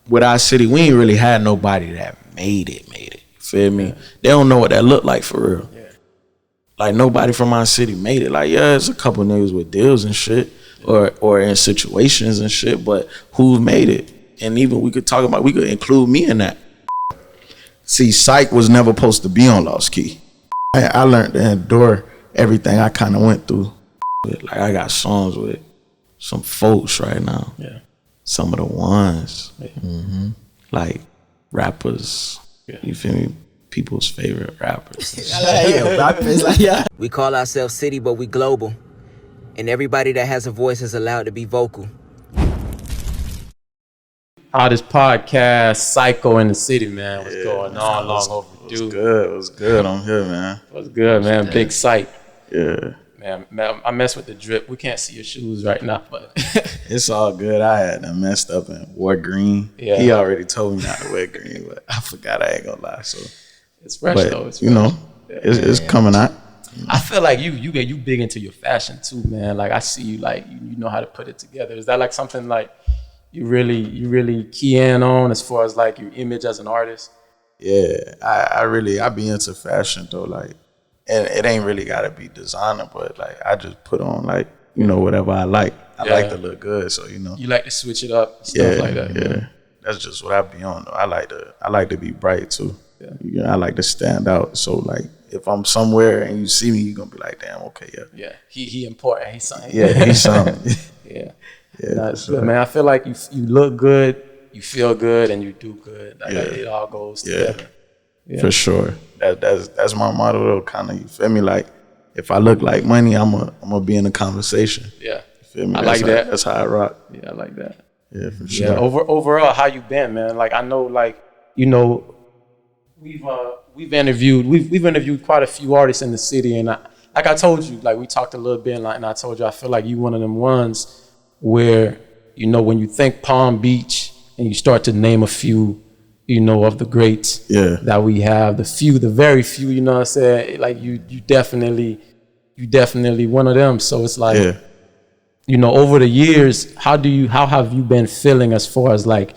with our city, we ain't really had nobody that made it. You feel me? They don't know what that looked like for real. Yeah. Like nobody from our city made it. Like, yeah, there's a couple niggas with deals and shit, or in situations and shit, but who made it? And even we could include me in that. See, Cyk was never supposed to be on Lost Key. I learned to endure everything I kind of went through. Like, I got songs with some folks right now. Yeah. Some of the ones. Yeah. Mm-hmm. Like, rappers. Yeah. You feel me? People's favorite rappers. Rappers. Like, yeah. We call ourselves City, but we global. And everybody that has a voice is allowed to be vocal. Hottest podcast, Cyko in the city, man. What's going on? Long overdue. What's good? I'm here, man. What's good, man? Big Cyk. Yeah. Man, I mess with the drip. We can't see your shoes right now, but it's all good. I had them messed up and wore green. Yeah. He already told me not to wear green, but I forgot. I ain't gonna lie. So it's fresh though. It's fresh. You know, it's coming out. I feel like you big into your fashion too, man. Like I see you, like you know how to put it together. Is that like something like you really key in on as far as like your image as an artist? Yeah, I be into fashion though, like. And it ain't really gotta be designer, but like I just put on like, you know, whatever I like. I like to look good, so you know. You like to switch it up, stuff like that. Yeah, man. That's just what I be on though. I like to be bright too. Yeah. You know, I like to stand out. So like if I'm somewhere and you see me, you gonna be like, damn, okay, yeah. Yeah, he important. He's something. Yeah, he's something. Yeah. That's good, man. I feel like you look good, you feel good, and you do good. Like it all goes together. Yeah. For sure. That's my motto though, kind of, you feel me? Like if I look like money, I'm gonna be in a conversation. Yeah. You feel me? I like that. That's how I rock. Yeah, I like that. Yeah, for sure. Yeah, overall, how you been, man? Like I know, like, you know, we've interviewed quite a few artists in the city, and like I told you, like we talked a little bit, and I told you I feel like you one of them ones where, you know, when you think Palm Beach and you start to name a few, you know, of the greats that we have, the very few, you know what I'm saying? Like you definitely one of them. So it's like, you know, over the years, how have you been feeling as far as like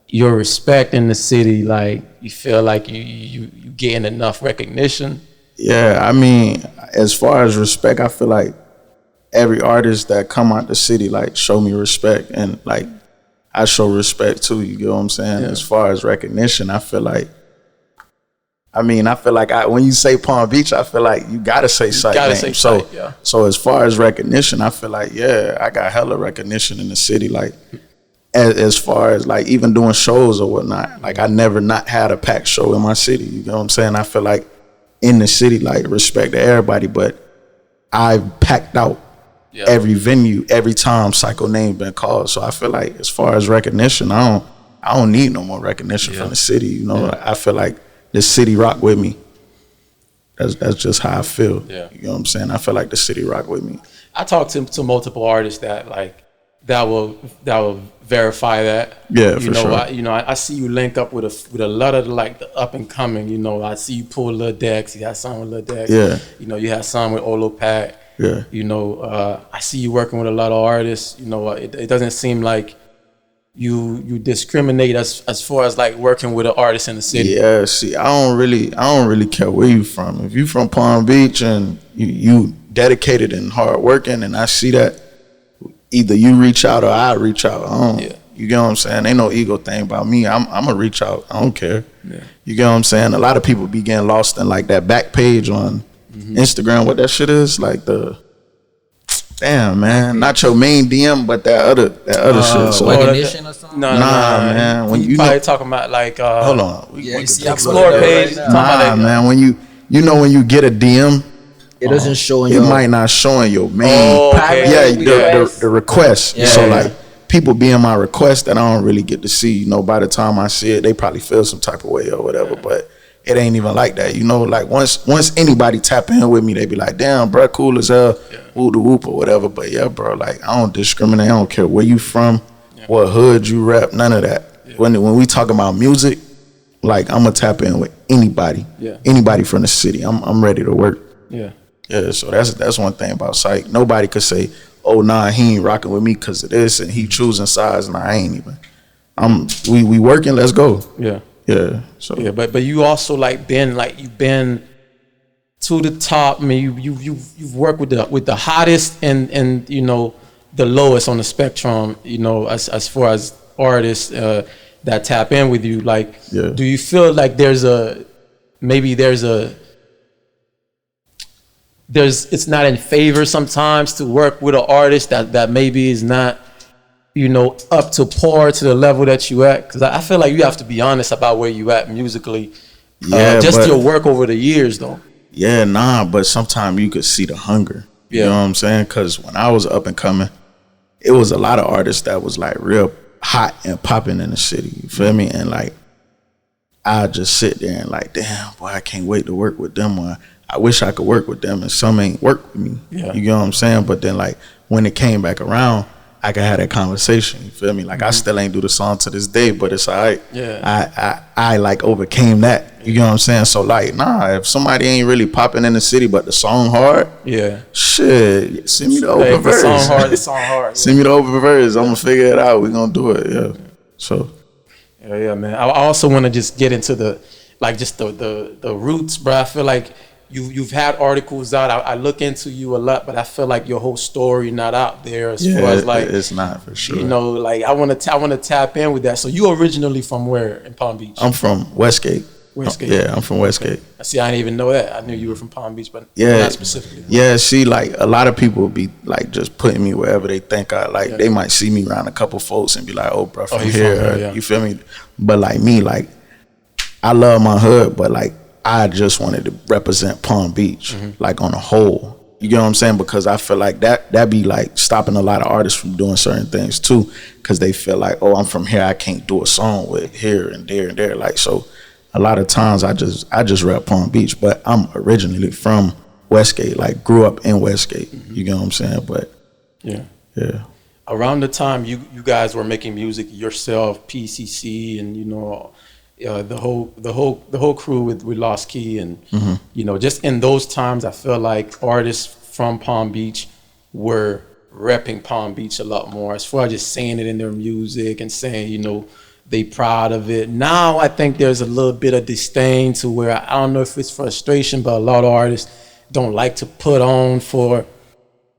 your respect in the city? Like you feel like you getting enough recognition? Yeah, I mean, as far as respect, I feel like every artist that come out the city like show me respect, and like I show respect too, you get what I'm saying? Yeah. As far as recognition, I feel like when you say Palm Beach, I feel like you gotta say Cyk. So as far as recognition, I feel like, I got hella recognition in the city. Like as far as like even doing shows or whatnot, like I never not had a packed show in my city, you know what I'm saying? I feel like in the city, like respect to everybody, but I've packed out every venue, every time Cyko name been called. So I feel like as far as recognition, I don't need no more recognition from the city. You know, I feel like the city rock with me. That's just how I feel. Yeah. You know what I'm saying? I feel like the city rock with me. I talked to multiple artists that will verify that. Yeah, for sure. I see you link up with a lot of like the up and coming. You know, I see you pull Lil Dex. You got some with Lil Dex. Yeah. You know, you had some with Olo Pack. Yeah. You know, I see you working with a lot of artists. You know, it doesn't seem like you discriminate as far as like working with an artist in the city. Yeah, see, I don't really care where you from. If you from Palm Beach and you dedicated and hard working, and I see that, either you reach out or I reach out. You get what I'm saying? Ain't no ego thing about me. I'm gonna reach out. I don't care. Yeah. You get what I'm saying? A lot of people be getting lost in like that back page on Instagram, what that shit is, like damn man, not your main DM, but that other shit. So recognition or something? Nah, man. When you probably talking about like hold on, explore page. Nah, man. When you get a DM, it doesn't show in it might not show in your main. The request. Yeah. So like people be in my request that I don't really get to see. You know, by the time I see it, they probably feel some type of way or whatever, but it ain't even like that, you know. Like once anybody tap in with me, they be like, "Damn, bro, cool as hell, whoop the whoop or whatever." But yeah, bro, like I don't discriminate. I don't care where you from, what hood you rep, none of that. Yeah. When we talk about music, like I'm gonna tap in with anybody, anybody from the city. I'm ready to work. Yeah. So that's one thing about Cyk. Nobody could say, "Oh nah, he ain't rocking with me because of this," and he choosing sides, and I ain't even. we working, let's go. Yeah. Yeah. So yeah, but you also like you've been to the top. I mean, you've worked with the hottest and you know the lowest on the spectrum. You know, as far as artists that tap in with you. Like, do you feel like it's not in favor sometimes to work with an artist that maybe is not, you know, up to par to the level that you at? Because I feel like you have to be honest about where you at musically. Just your work over the years, though. Yeah, but sometimes you could see the hunger. You know what I'm saying? Because when I was up and coming, it was a lot of artists that was like real hot and popping in the city. You feel me? And like, I just sit there and like, damn, boy, I can't wait to work with them. Or I wish I could work with them, and some ain't work with me. Yeah. You know what I'm saying? But then like when it came back around, I could have that conversation. You feel me? Like I still ain't do the song to this day, but it's all right. Yeah. I like overcame that. You know what I'm saying? So like, if somebody ain't really popping in the city, but the song hard, shit, send me the open verse. The song hard. Send me the open verse. I'm gonna figure it out. We gonna do it. Yeah. So. Yeah, man. I also want to just get into the roots, bro. I feel like you've had articles out. I look into you a lot, but I feel like your whole story not out there as far as like it's not for sure. You know, like I want to tap in with that. So you originally from where in Palm Beach? I'm from Westgate. Yeah, I'm from Westgate. Okay. See, I didn't even know that. I knew you were from Palm Beach, but not specifically. Yeah, see, like a lot of people be like just putting me wherever they think I like. They might see me around a couple folks and be like, "Oh, bro, from here." You feel me? But like me, like I love my hood, but like I just wanted to represent Palm Beach, like on a whole. You get what I'm saying? Because I feel like that be like stopping a lot of artists from doing certain things too, because they feel like, oh, I'm from here, I can't do a song with here and there and there. Like, so a lot of times I just rep Palm Beach, but I'm originally from Westgate, like grew up in Westgate. You get what I'm saying? But yeah. Around the time you guys were making music yourself, PCC, and you know. The whole crew with Lost Key, and you know, just in those times, I feel like artists from Palm Beach were repping Palm Beach a lot more, as far as just saying it in their music and saying, you know, they proud of it. Now I think there's a little bit of disdain to where I don't know if it's frustration, but a lot of artists don't like to put on for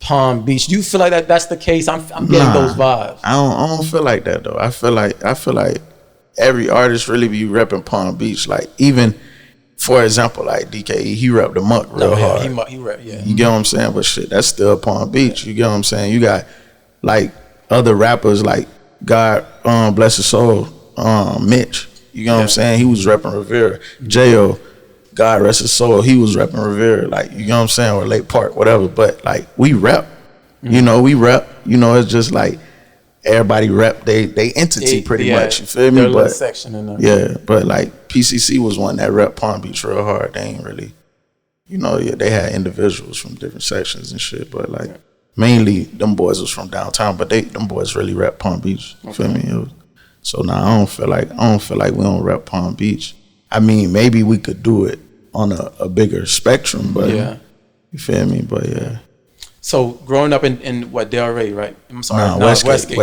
Palm Beach. Do you feel like that's the case? I'm getting those vibes. I don't feel like that though. I feel like every artist really be repping Palm Beach. Like even, for example, like DKE, he repped the Muck real hard. He rep, You get what I'm saying? But shit, that's still Palm Beach. You get what I'm saying? You got like other rappers like God bless his soul, Mitch. You get what I'm saying? He was repping Rivera. J.O., God rest his soul, he was repping Rivera. Like, you know what I'm saying? Or Lake Park, whatever. But like we rep. You know, we rep. You know, it's just like everybody rep they entity pretty much. You feel me? But section in there. But like PCC was one that rep Palm Beach real hard. They ain't really, you know, they had individuals from different sections and shit. But like mainly them boys was from downtown. But them boys really rep Palm Beach. You feel me? So now I don't feel like we don't rep Palm Beach. I mean, maybe we could do it on a bigger spectrum. But you feel me? But yeah. So growing up in what, Delray, right? I'm sorry, Westgate.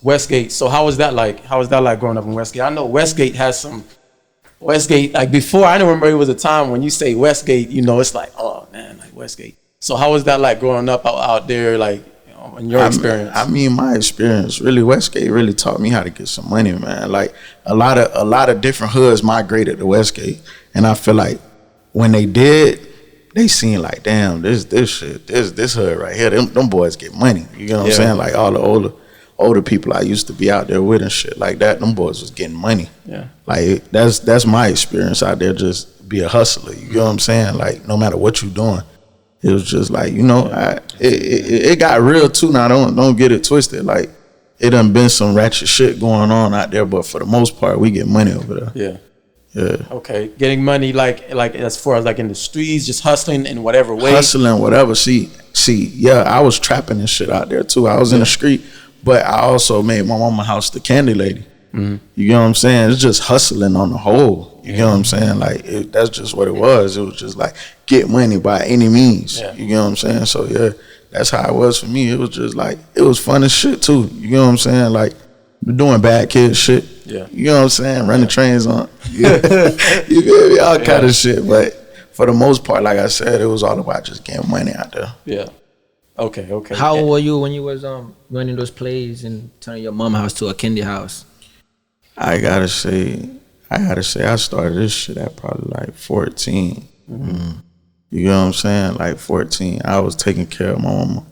Westgate. So how was that like? How was that like growing up in Westgate? I know Westgate has some. Westgate, like before, I remember it was a time when you say Westgate, you know, it's like, oh man, like Westgate. So how was that like growing up out there, like, you know, in your experience? I mean, my experience, really, Westgate really taught me how to get some money, man. Like a lot of different hoods migrated to Westgate, and I feel like when they did, they seen like, damn, this hood right here, them boys get money. You know what I'm saying? Like all the older people I used to be out there with and shit like that, them boys was getting money. Yeah. Like that's my experience out there, just be a hustler. You know what I'm saying? Like no matter what you doing, it was just like, you know, it got real too. Now don't get it twisted. Like it done been some ratchet shit going on out there, but for the most part, we get money over there. Yeah. Okay, getting money like as far as like in the streets, just hustling in whatever way. Hustling, whatever. See, I was trapping and shit out there too. I was in the street, but I also made my mama house the candy lady. You know what I'm saying? It's just hustling on the whole. You know what I'm saying? Like that's just what it was. It was just like get money by any means. You know what I'm saying? So yeah, that's how it was for me. It was just like it was fun as shit too. You know what I'm saying? Like doing bad kid shit. Yeah. You know what I'm saying? Running trains on. Yeah. You feel me? All kind of shit. But for the most part, like I said, it was all about just getting money out there. Yeah. Okay. How old were you when you was running those plays and turning your mom house to a kindy house? I gotta say, I started this shit at probably like 14. Mm-hmm. You know what I'm saying? Like 14. I was taking care of my mama.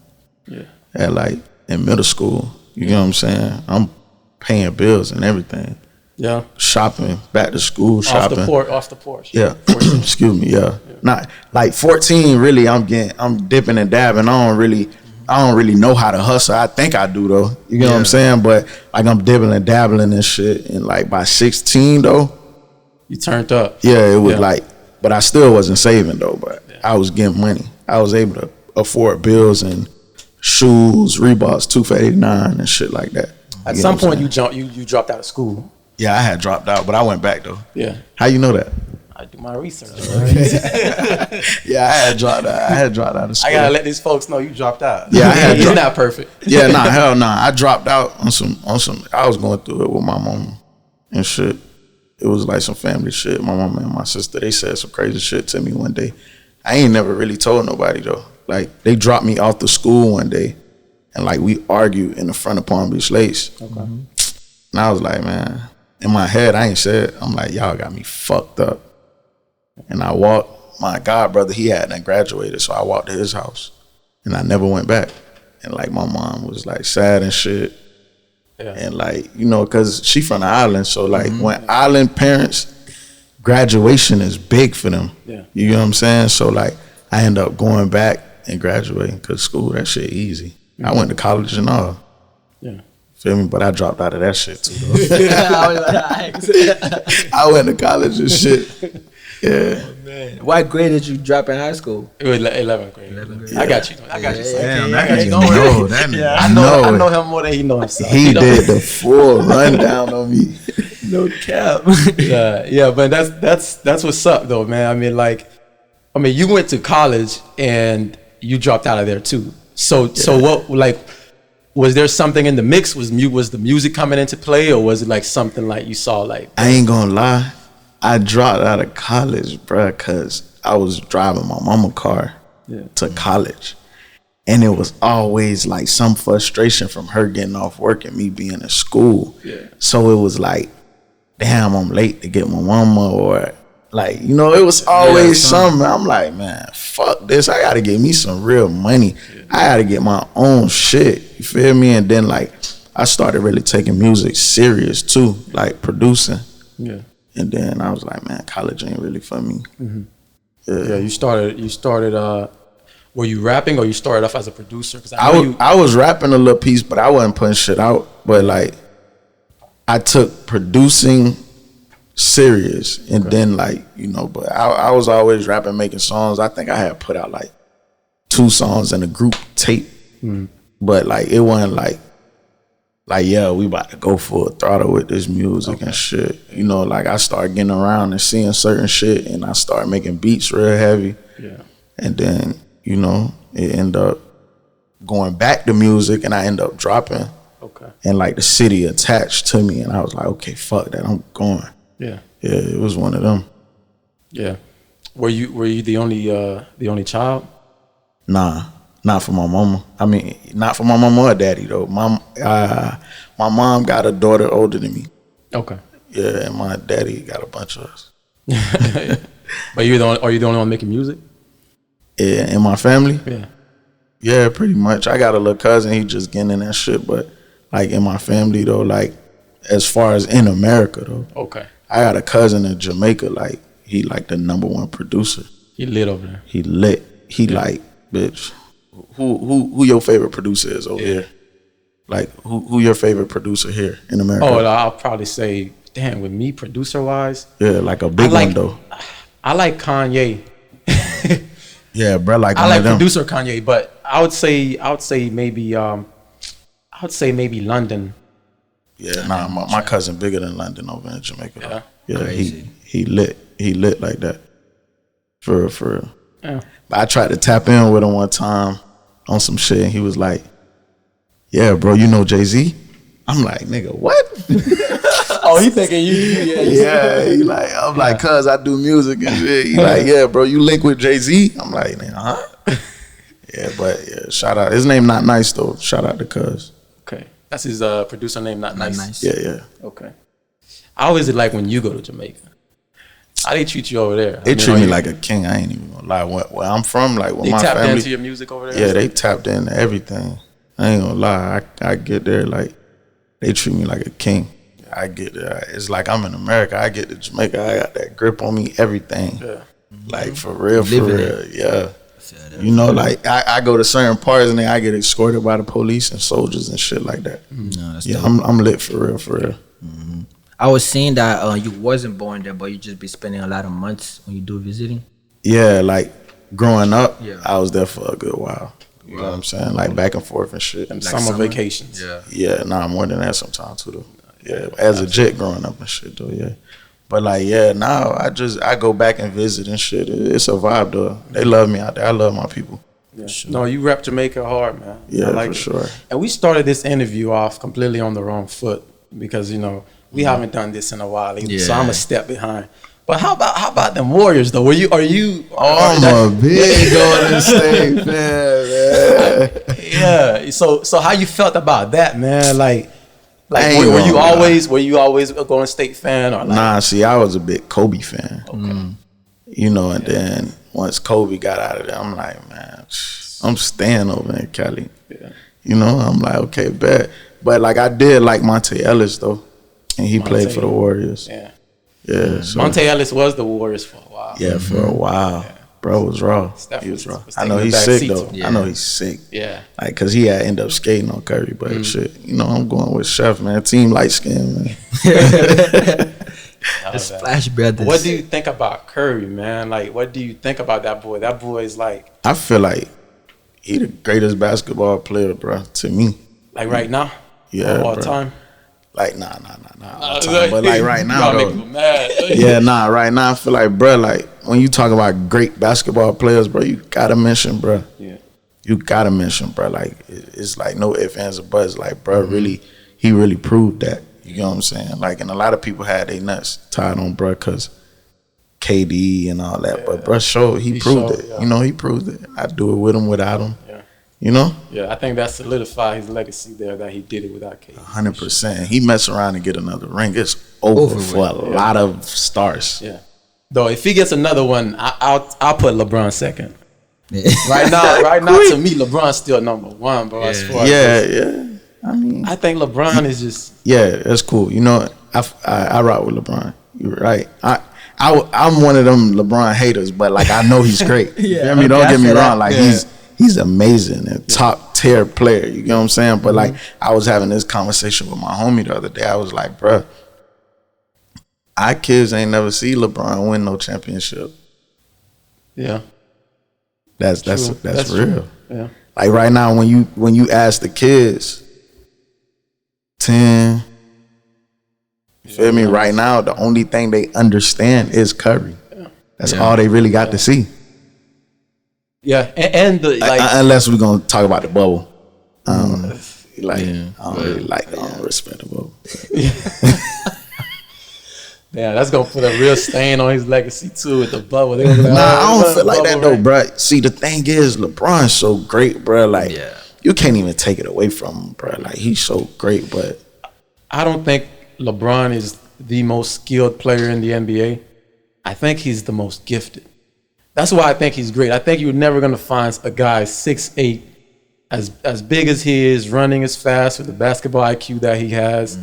Yeah. At like in middle school. You know what I'm saying? I'm paying bills and everything. Yeah. Shopping, back to school shopping. Off the porch. Yeah. Excuse me, yeah. Not like 14 really I'm dipping and dabbing. I don't really know how to hustle. I think I do though. You know what I'm saying? But like I'm dibbling and dabbling and shit. And like by 16 though. You turned up. Yeah, it was like, but I still wasn't saving though, but I was getting money. I was able to afford bills and shoes, Reeboks, 2 for $89 and shit like that. At some point you dropped out of school. Yeah, I had dropped out, but I went back though. Yeah. How you know that? I do my research. Yeah, I had dropped out of school. I gotta let these folks know you dropped out. Yeah, I had You're not perfect. Yeah, nah, hell nah. I dropped out on some. I was going through it with my mom and shit. It was like some family shit. My mom and my sister, they said some crazy shit to me one day. I ain't never really told nobody though. Like they dropped me off the school one day, and like we argued in the front of Palm Beach Lakes. Okay. And I was like, man, in my head, I ain't said. I'm like, y'all got me fucked up. And I walked, my god brother, he hadn't graduated, so I walked to his house. And I never went back. And like my mom was like sad and shit. Yeah. And like, you know, cause she from the island, so like when island parents, graduation is big for them. Yeah. You know what I'm saying? So like I end up going back and graduating, cause school, that shit easy. I went to college and all. Yeah. Feel me? But I dropped out of that shit too though. I went to college and shit. Yeah. Oh, man. What grade did you drop in high school? It was 11th grade. 11th grade. Yeah. I got you. Damn, I got you. I know him more than he knows himself. He did the full rundown on me. No cap. Yeah, but that's what's up though, man. I mean, you went to college and you dropped out of there too. So what, like, was there something in the mix? Was the music coming into play, or was it like something like you saw like? I ain't gonna lie. I dropped out of college, bruh, because I was driving my mama car to college. And it was always like some frustration from her getting off work and me being in school. Yeah. So it was like, damn, I'm late to get my mama, or like, you know, it was always something. I'm like, man, fuck this. I gotta get me some real money. Yeah. I gotta get my own shit. You feel me? And then like, I started really taking music serious too, like producing. Yeah. And then I was like, man, college ain't really for me. Mm-hmm. Yeah, you started, were you rapping or you started off as a producer? Cause I was rapping a little piece, but I wasn't putting shit out. But like, I took producing serious. And then like, you know, but I was always rapping, making songs. I think I had put out like 2 songs in a group tape. Mm-hmm. But like, it wasn't like, yeah, we about to go full throttle with this music and shit. You know, like I started getting around and seeing certain shit, and I started making beats real heavy. Yeah. And then, you know, it ended up going back to music, and I ended up dropping. Okay. And like the city attached to me, and I was like, okay, fuck that, I'm going. Yeah. Yeah, it was one of them. Yeah. Were you the only child? Nah. Not for my mama. I mean, not for my mama or daddy though. My mom got a daughter older than me. Okay. Yeah, and my daddy got a bunch of us. But are you the only one making music? Yeah, in my family? Yeah. Yeah, pretty much. I got a little cousin, he just getting in that shit, but like in my family though, like as far as in America though. Okay. I got a cousin in Jamaica, like he like the #1 producer. He lit over there. He lit. He like, bitch. Who your favorite producer is over here? Like who your favorite producer here in America? Oh, I'll probably say, damn, with me producer wise. Yeah, like a big one though. I like Kanye. Yeah, bro, like I like producer Kanye, but I would say maybe London. Yeah, nah, my cousin bigger than London over in Jamaica. Yeah, he lit like that. For real. Yeah. But I tried to tap in with him one time on some shit, and he was like, yeah, bro, you know Jay-Z? I'm like, nigga, what? Oh, he thinking you. Yeah, he like, I'm like, cuz I do music and shit. He like, yeah, bro, you link with Jay-Z? I'm like, nigga, huh? Yeah, but yeah, shout out. His name Not Nice though. Shout out to cuz. Okay, that's his producer name, Not Nice. Yeah. Okay. How is it like when you go to Jamaica? How they treat you over there? They treat me like a king. I ain't even gonna lie. Where I'm from, like with my family. They tapped into your music over there? Yeah, they tapped into everything. I ain't gonna lie. I get there, like, they treat me like a king. I get there. It's like I'm in America. I get to Jamaica. I got that grip on me, everything. Yeah. Like, for real. Yeah. You know, like, I go to certain parts and then I get escorted by the police and soldiers and shit like that. No, that's dope. I'm lit for real. Mm-hmm. I was seeing that you wasn't born there, but you just be spending a lot of months when you do visiting. Yeah, like growing up, I was there for a good while. You know what I'm saying? Like back and forth and shit. Like summer vacations. Yeah, more than that sometimes too though. Yeah, as a jet growing up and shit though, yeah. But like, yeah, now I go back and visit and shit. It's a vibe though. They love me out there. I love my people. Yeah. Sure. No, you rep Jamaica hard, man. Yeah, for sure. And we started this interview off completely on the wrong foot because, you know, we haven't done this in a while either, so I'm a step behind. But how about them Warriors though? I'm a big Golden State fan, man. Yeah. So how you felt about that, man? Like were you always a Golden State fan or like? Nah, see, I was a big Kobe fan. Okay. You know, and then once Kobe got out of there, I'm like, man, I'm staying over in Cali. Yeah. You know, I'm like, okay, bet. But like I did like Monte Ellis though. And he played for the Warriors. Yeah. So. Monte Ellis was the Warriors for a while. Yeah, for a while. Yeah. Bro was raw. He was raw. I know he's sick though. I know he's sick. Yeah. Like, cause he had end up skating on Curry, but shit, you know, I'm going with Chef, man. Team light skin, man. The Splash Brothers. What do you think about Curry, man? Like, what do you think about that boy? That boy is like. I feel like he the greatest basketball player, bro. To me. Like right now. Yeah. All time. Like nah. But like right now though. Right now I feel like, bro, like when you talk about great basketball players, bro, you gotta mention, bro. Yeah. You gotta mention, bro. Like it's like no ifs, ands, or buts. Like, bro, he really proved that. You know what I'm saying? Like, and a lot of people had their nuts tied on, bro, cause KD and all that. But bro, he proved it. Yeah. You know, he proved it. I'd do it with him, without him. You know? Yeah, I think that solidified his legacy there, that he did it without KD. 100%. He mess around and get another ring. It's over for a lot of stars. Yeah. Though if he gets another one, I'll put LeBron second. Yeah. Right now, to me, LeBron's still number one, bro. As far as I mean, I think LeBron is just. Yeah, that's cool. You know, I rock with LeBron. You're right. I'm one of them LeBron haters, but like I know he's great. You feel me? Don't get me wrong. Like he's amazing and top tier player. You know what I'm saying? But like I was having this conversation with my homie the other day. I was like, bro, our kids ain't never see LeBron win no championship. Yeah, that's real. True. Yeah, like right now when you ask the kids, 10. You feel me? Right now, the only thing they understand is Curry. That's all they really got to see. Yeah, and the like, unless we're gonna talk about the bubble, I don't respect the bubble. Yeah, that's gonna put a real stain on his legacy too with the bubble. Like, I don't feel like that though, bro. See, the thing is, LeBron's so great, bro. Like, you can't even take it away from him, bro. Like, he's so great, but I don't think LeBron is the most skilled player in the NBA. I think he's the most gifted. That's why I think he's great. I think you're never gonna find a guy 6'8", as big as he is, running as fast with the basketball IQ that he has.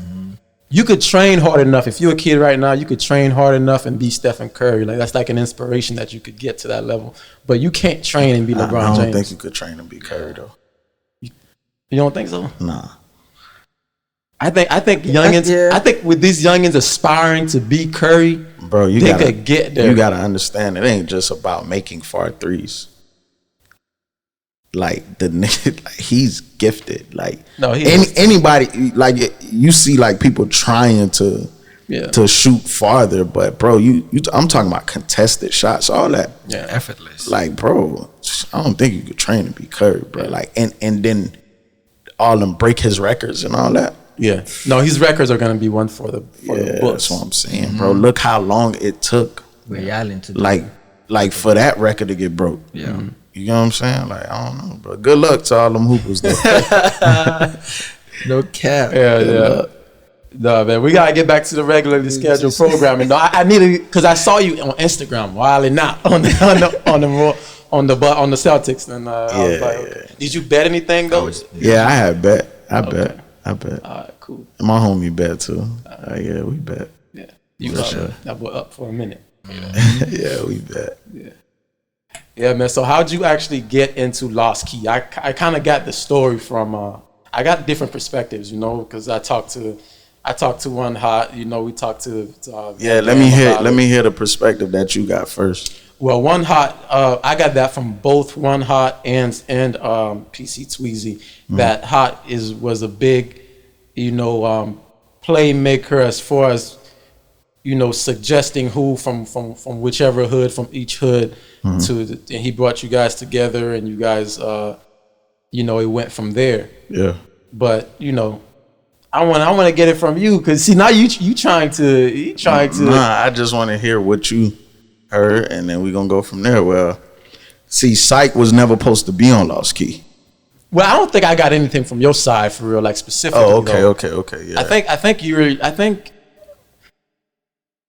You could train hard enough. If you're a kid right now, you could train hard enough and be Stephen Curry. Like, that's like an inspiration that you could get to that level. But you can't train and be LeBron James. I don't think you could train and be Curry though. You don't think so? Nah. I think youngins. I think with these youngins aspiring to be Curry, bro, they could get there. You gotta understand, it ain't just about making far threes. Like the nigga, like, he's gifted. Like anybody, like you see, like people trying to shoot farther, but bro, I'm talking about contested shots, all that. Yeah, effortless. Like, bro, I don't think you could train to be Curry, bro. Like, and then all them break his records and all that. Yeah. No, his records are gonna be one for the books. That's what I'm saying, bro. Look how long it took. Like for that record to get broke. Yeah. You know what I'm saying? Like, I don't know, bro. Good luck to all them hoopers though. No cap. Yeah. No, man, we gotta get back to the regularly scheduled programming. No, I needed, because I saw you on Instagram wilding out on the Celtics, and I was like, okay. Did you bet anything though? Yeah, I had bet. I bet. All right, cool. And my homie bet too. Yeah, we bet. Yeah, you that boy up for a minute. Yeah, we bet. Yeah, man. So how'd you actually get into Lost Key? I kind of got the story from. I got different perspectives, you know, because I talked to One Hot. You know, we talked to. Let me hear the perspective that you got first. Well, One Hot, I got that from both One Hot and PC Tweezy. That Hot was a big, you know, playmaker as far as, you know, suggesting who from whichever hood, from each hood and he brought you guys together, and you guys, you know, it went from there. Yeah. But you know, I want to get it from you, because see now you trying to. Nah, I just want to hear what you heard, and then we gonna go from there. Well, see, Cyk was never supposed to be on Lost Key. Well, I don't think I got anything from your side for real, like specifically. Oh, okay, yeah.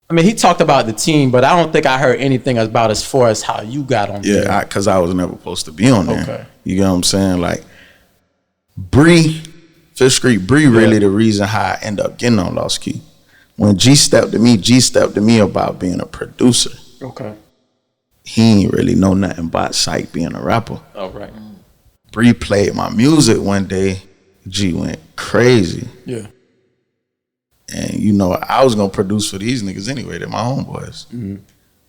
I mean, he talked about the team, but I don't think I heard anything about as far as how you got on there. Yeah, because I was never supposed to be on there. Okay. You know what I'm saying? Like, Fifth Street Bree really the reason how I end up getting on Lost Key. When G stepped to me about being a producer. Okay. He ain't really know nothing about Cyk being a rapper. Oh, right. Bree played my music one day. G went crazy. Yeah. And you know, I was gonna produce for these niggas anyway. They're my homeboys.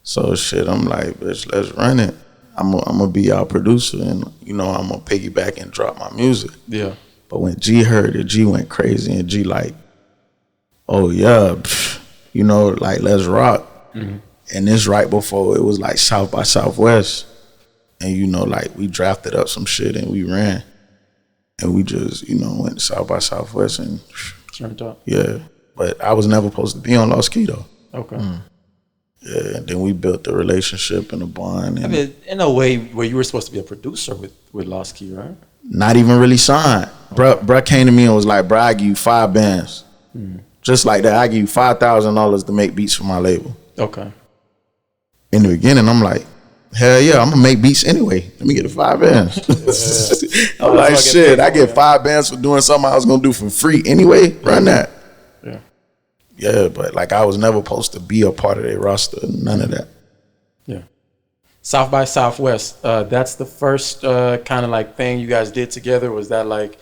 So shit, I'm like, bitch, let's run it. I'm gonna be our producer, and you know, I'm gonna piggyback and drop my music. Yeah. But when G heard it, G went crazy, and G like, oh yeah, you know, like let's rock. And this right before it was like South by Southwest, and you know, like we drafted up some shit and we ran, and we just, you know, went South by Southwest and turned up. Yeah. But I was never supposed to be on Lost Key though. Okay. Yeah, and then we built the relationship and the bond. And I mean, in a way where you were supposed to be a producer with Lost Key, right? Not even really signed. Bruh came to me and was like, bruh, I give you 5 bands. Just like that, I give you $5,000 to make beats for my label. Okay. In the beginning, I'm like, hell yeah, I'm gonna make beats anyway. Let me get the 5 bands. I'm like, shit, I get 5 bands for doing something I was gonna do for free anyway. Run that. Yeah, but like I was never supposed to be a part of their roster. None of that. Yeah. South by Southwest. That's the first kind of like thing you guys did together. Was that like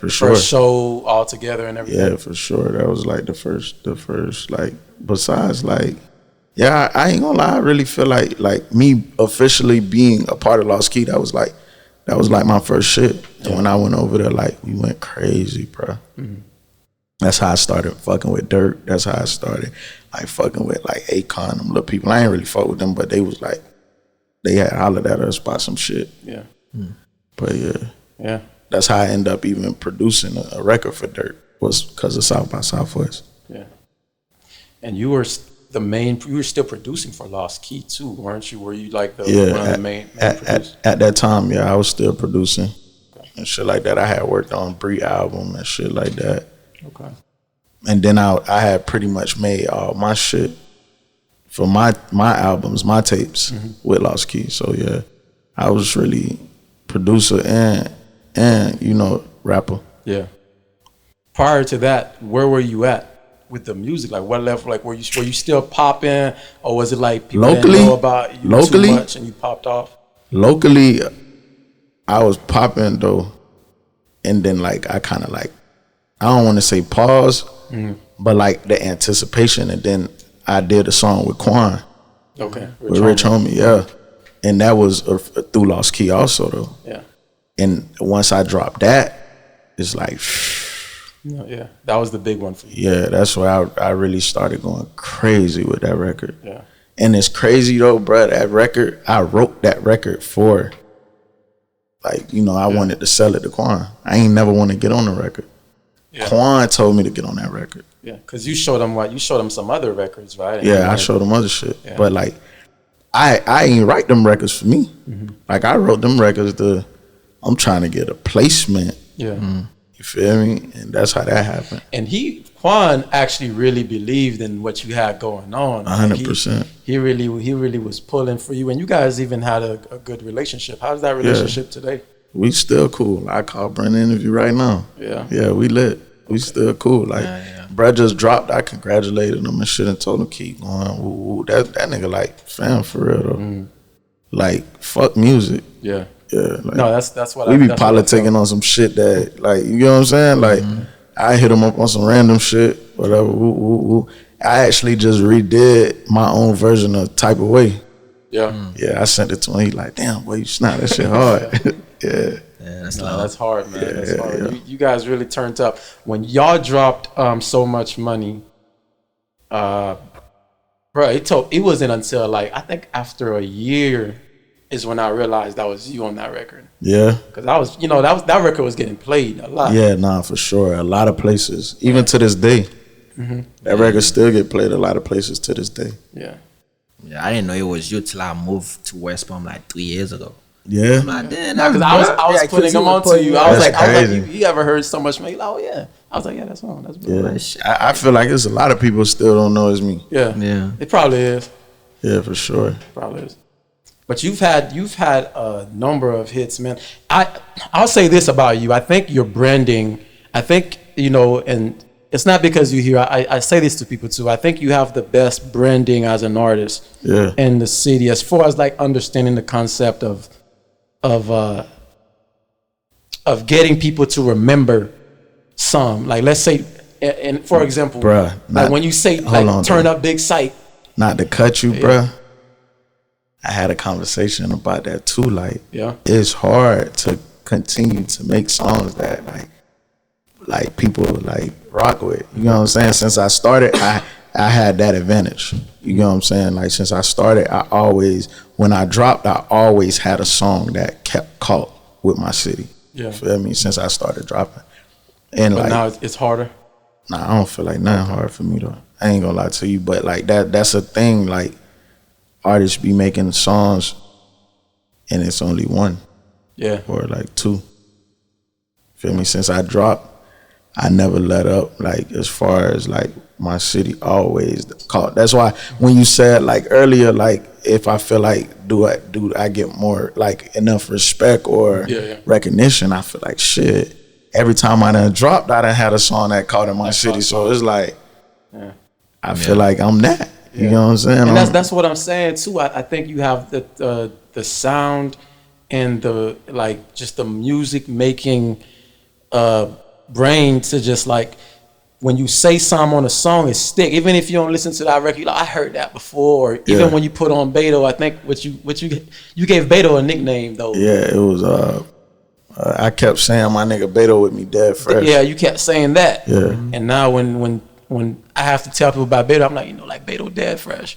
for sure, first show all together and everything? Yeah, for sure. That was like the first like. Besides, like, yeah, I ain't gonna lie. I really feel like me officially being a part of Lost Key. That was like my first shit. And when I went over there, like we went crazy, bro. That's how I started fucking with Dirk. That's how I started like fucking with like Akon, them little people. I ain't really fuck with them, but they was like, they had hollered at us about some shit. Yeah. But yeah. That's how I ended up even producing a record for Dirk, was because of South by Southwest. Yeah. And you were you were still producing for Lost Key too, weren't you? Were you like one of the main producers? At that time, yeah, I was still producing and shit like that. I had worked on Bree album and shit like that. Okay. And then I had pretty much made all my shit for my albums, my tapes with Lost Key. So yeah, I was really producer and you know, rapper. Yeah. Prior to that, where were you at with the music? Like what level? Like were you still popping, or was it like people didn't know about you too much and you popped off? Locally, I was popping though, and then like I kind of like, I don't want to say pause, but like the anticipation, and then I did a song with Quan. Okay. With Rich Homie, yeah. And that was through Lost Key also though. Yeah. And once I dropped that, it's like, yeah, that was the big one for you. Yeah, that's where I really started going crazy with that record. Yeah. And it's crazy though, bro, that record, I wrote that record for, like, you know, I wanted to sell it to Quan. I ain't never want to get on the record. Quan told me to get on that record. Yeah, because you showed him some other records, right? And Yeah, I showed him other shit. Yeah. But like, I ain't write them records for me. Like I wrote them records I'm trying to get a placement. Yeah. You feel me? And that's how that happened. And Quan actually really believed in what you had going on. 100%. He really was pulling for you, and you guys even had a good relationship. How's that relationship today? We still cool. I call Brendan interview right now. Yeah, we lit. We still cool. Like, bruh just dropped. I congratulated him and shit and told him keep going. Ooh, that nigga like fam for real though. Like fuck music. Yeah. Like, no, that's what we be politicking on some shit that like, you know what I'm saying? Like I hit him up on some random shit, whatever. I actually just redid my own version of Type of Way. Yeah, I sent it to him. He like, damn, boy, you snap that shit hard. Yeah, that's hard, man. That's hard. You guys really turned up when y'all dropped So Much Money. Bro, it wasn't until like I think after a year is when I realized that was you on that record. Yeah, because that record was getting played a lot. Yeah, nah, for sure, a lot of places, even to this day. That record still get played a lot of places to this day. Yeah, I didn't know it was you till I moved to West Palm like 3 years ago. Yeah, because I was putting them on to you. I was like, you ever heard So Much Money? Like, oh yeah. I was like, yeah, that's wrong. That's brilliant. I feel like there's a lot of people still don't know it's me. Yeah. It probably is. Yeah, for sure. Probably is. But you've had a number of hits, man. I'll say this about you. I think your branding. I think and it's not because you hear. I say this to people too. I think you have the best branding as an artist in the city, as far as like understanding the concept of getting people to remember some. Like let's say, and for example, like when you say like turn up Big Cyko. Not to cut you, bruh. I had a conversation about that too. Like, it's hard to continue to make songs that like people like rock with. You know what I'm saying? Since I started, I had that advantage. You know what I'm saying? Like since I started, when I dropped, I always had a song that kept caught with my city. Yeah. Feel me? Since I started dropping. And but now it's harder? Nah, I don't feel like nothing hard for me though. I ain't gonna lie to you, but like that's a thing. Like artists be making songs and it's only one. Yeah. Or like two. Feel me? Since I dropped, I never let up. Like as far as like my city always caught. That's why when you said like earlier, like if I feel like do I get more like enough respect or recognition, I feel like shit. Every time I done dropped, I done had a song that caught in my city. So it's like I feel like I'm that. You know what I'm saying? And that's what I'm saying too. I think you have the sound and the like just the music making brain to just like when you say something on a song, it stick. Even if you don't listen to that record, you're like, I heard that before. Or even when you put on Beto, I think you gave Beto a nickname though. Yeah, it was I kept saying my nigga Beto with me dead fresh. Yeah, you kept saying that. Yeah. And now when I have to tell people about Beto, I'm like, like Beto dead fresh.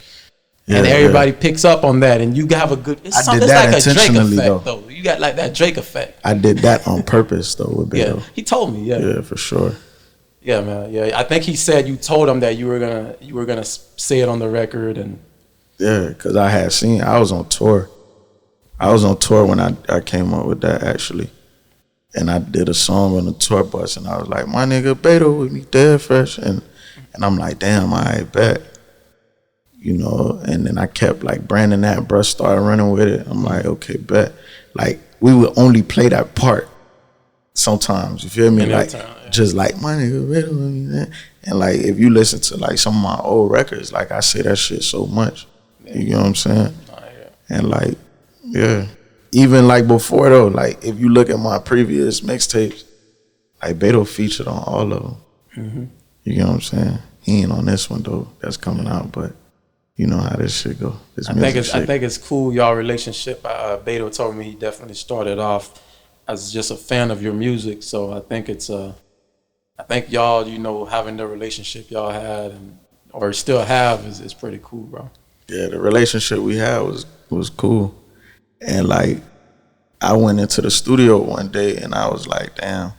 Yeah, and everybody picks up on that, and you have a good. It's like a Drake effect, though. You got like that Drake effect. I did that on purpose, though, with Beto. Yeah, he told me. Yeah, for sure. Yeah, man. Yeah, I think he said you told him that you were gonna say it on the record, and yeah, because I was on tour. I was on tour when I came up with that actually, and I did a song on the tour bus, and I was like, my nigga Beto with me dead fresh, and I'm like, damn, I bet. You know, and then I kept like branding that, bruh started running with it. I'm like, okay, bet. Like we would only play that part sometimes, you feel me? Like just like my nigga, and like if you listen to like some of my old records, like I say that shit so much. You know what I'm saying? And like, yeah. Even like before though, like if you look at my previous mixtapes, like Beto featured on all of them. Mm-hmm. You know what I'm saying? He ain't on this one though, that's coming out, but you know how this shit go. I think it's cool, y'all relationship. Beto told me he definitely started off as just a fan of your music. So I think I think y'all, having the relationship y'all had or still have is pretty cool, bro. Yeah, the relationship we had was cool. And like I went into the studio one day and I was like, damn,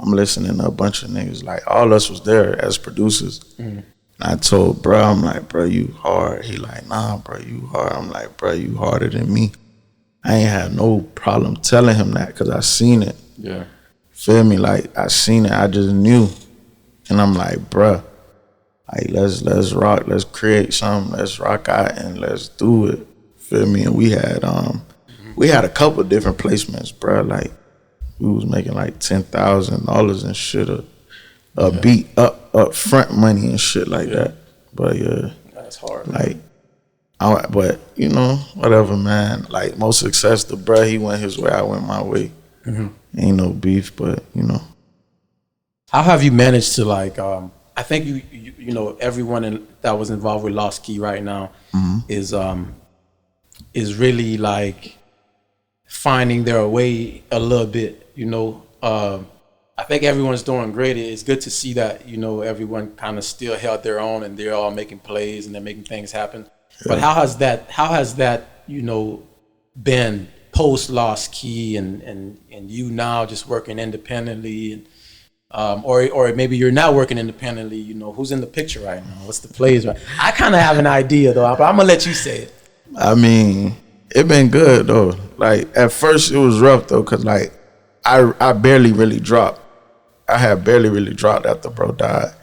I'm listening to a bunch of niggas. Like, all us was there as producers. And I told bro, I'm like, bro, you hard. He like, nah, bro, you hard. I'm like, bro, you harder than me. I ain't had no problem telling him that because I seen it. Yeah. Feel me? Like, I seen it. I just knew. And I'm like, bruh, like, let's rock. Let's create something. Let's rock out and let's do it. Feel me? And we had a couple different placements, bruh. Like, we was making like $10,000 and shit. A beat up front money and shit like that. But yeah. That's hard. Like, but you know, whatever, man. Like, most success to bruh, he went his way, I went my way. Ain't no beef, but you know. How have you managed to like? I think you know everyone that was involved with Lost Key right now is really like finding their way a little bit. You know, I think everyone's doing great. It's good to see that, you know, everyone kind of still held their own and they're all making plays and they're making things happen. Yeah. But how has that you know been post Lost Key and you now just working independently and or maybe you're not working independently, you know, who's in the picture right now? What's the plays right? I kind of have an idea though, but I'm gonna let you say it. I mean, it been good though. Like, at first it was rough though, cause like I barely really dropped. I had barely really dropped after bro died.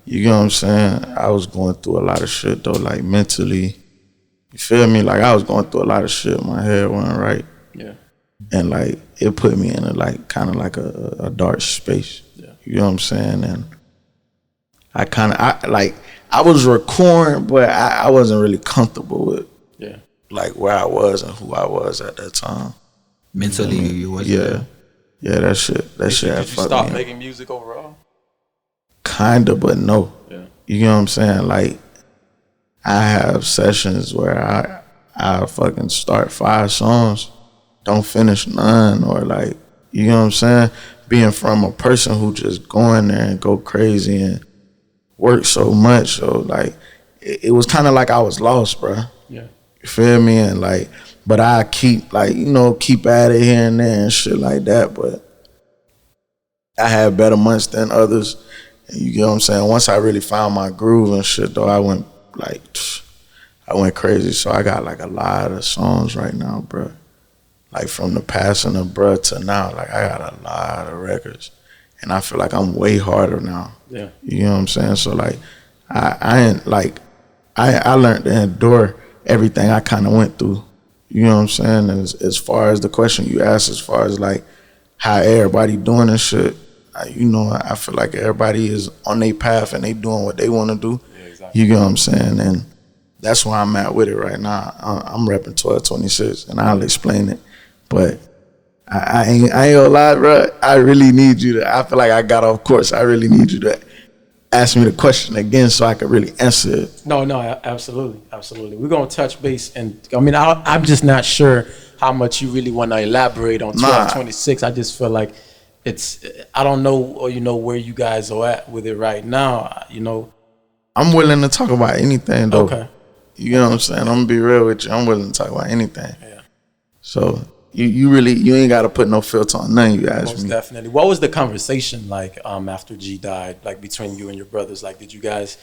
You know what I'm saying? I was going through a lot of shit though, like mentally. You feel me? Like, I was going through a lot of shit. My head wasn't right. Yeah. And like, it put me in a like kind of like a dark space. Yeah. You know what I'm saying? And I was recording, but I wasn't really comfortable with like where I was and who I was at that time. Mentally, you wasn't. Yeah, that shit had fucked me. Did you stop making music overall? Kinda, but no. Yeah. You know what I'm saying? Like, I have sessions where I fucking start 5 songs, don't finish none, or like, you know what I'm saying? Being from a person who just go in there and go crazy and work so much, so like, it was kind of like I was lost, bro. Yeah. You feel me? And like, but I keep like, you know, keep at it here and there and shit like that, but I had better months than others. And you know what I'm saying? Once I really found my groove and shit though, I went crazy. So I got like a lot of songs right now, bro. Like, from the passing of bruh to now, like, I got a lot of records. And I feel like I'm way harder now. Yeah. You know what I'm saying? So like, I learned to endure everything I kind of went through. You know what I'm saying? And as far as the question you asked, as far as like how everybody doing this shit, you know, I feel like everybody is on their path and they doing what they want to do. Yeah, exactly. You get what I'm saying? And that's where I'm at with it right now. I'm repping 1226, and I'll explain it. But I ain't gonna lie, bro. I really need you to, I feel like I got off course. I really need you to ask me the question again so I can really answer it. No, absolutely. We're gonna touch base, and I mean, I'm just not sure how much you really want to elaborate on 1226. I just feel like I don't know, or you know, where you guys are at with it right now. You know, I'm willing to talk about anything though. Okay. You know what I'm saying? I'm gonna be real with you. I'm willing to talk about anything. Yeah. So you ain't got to put no filter on nothing you ask me. Most definitely. What was the conversation like after G died, like between you and your brothers? Like, did you guys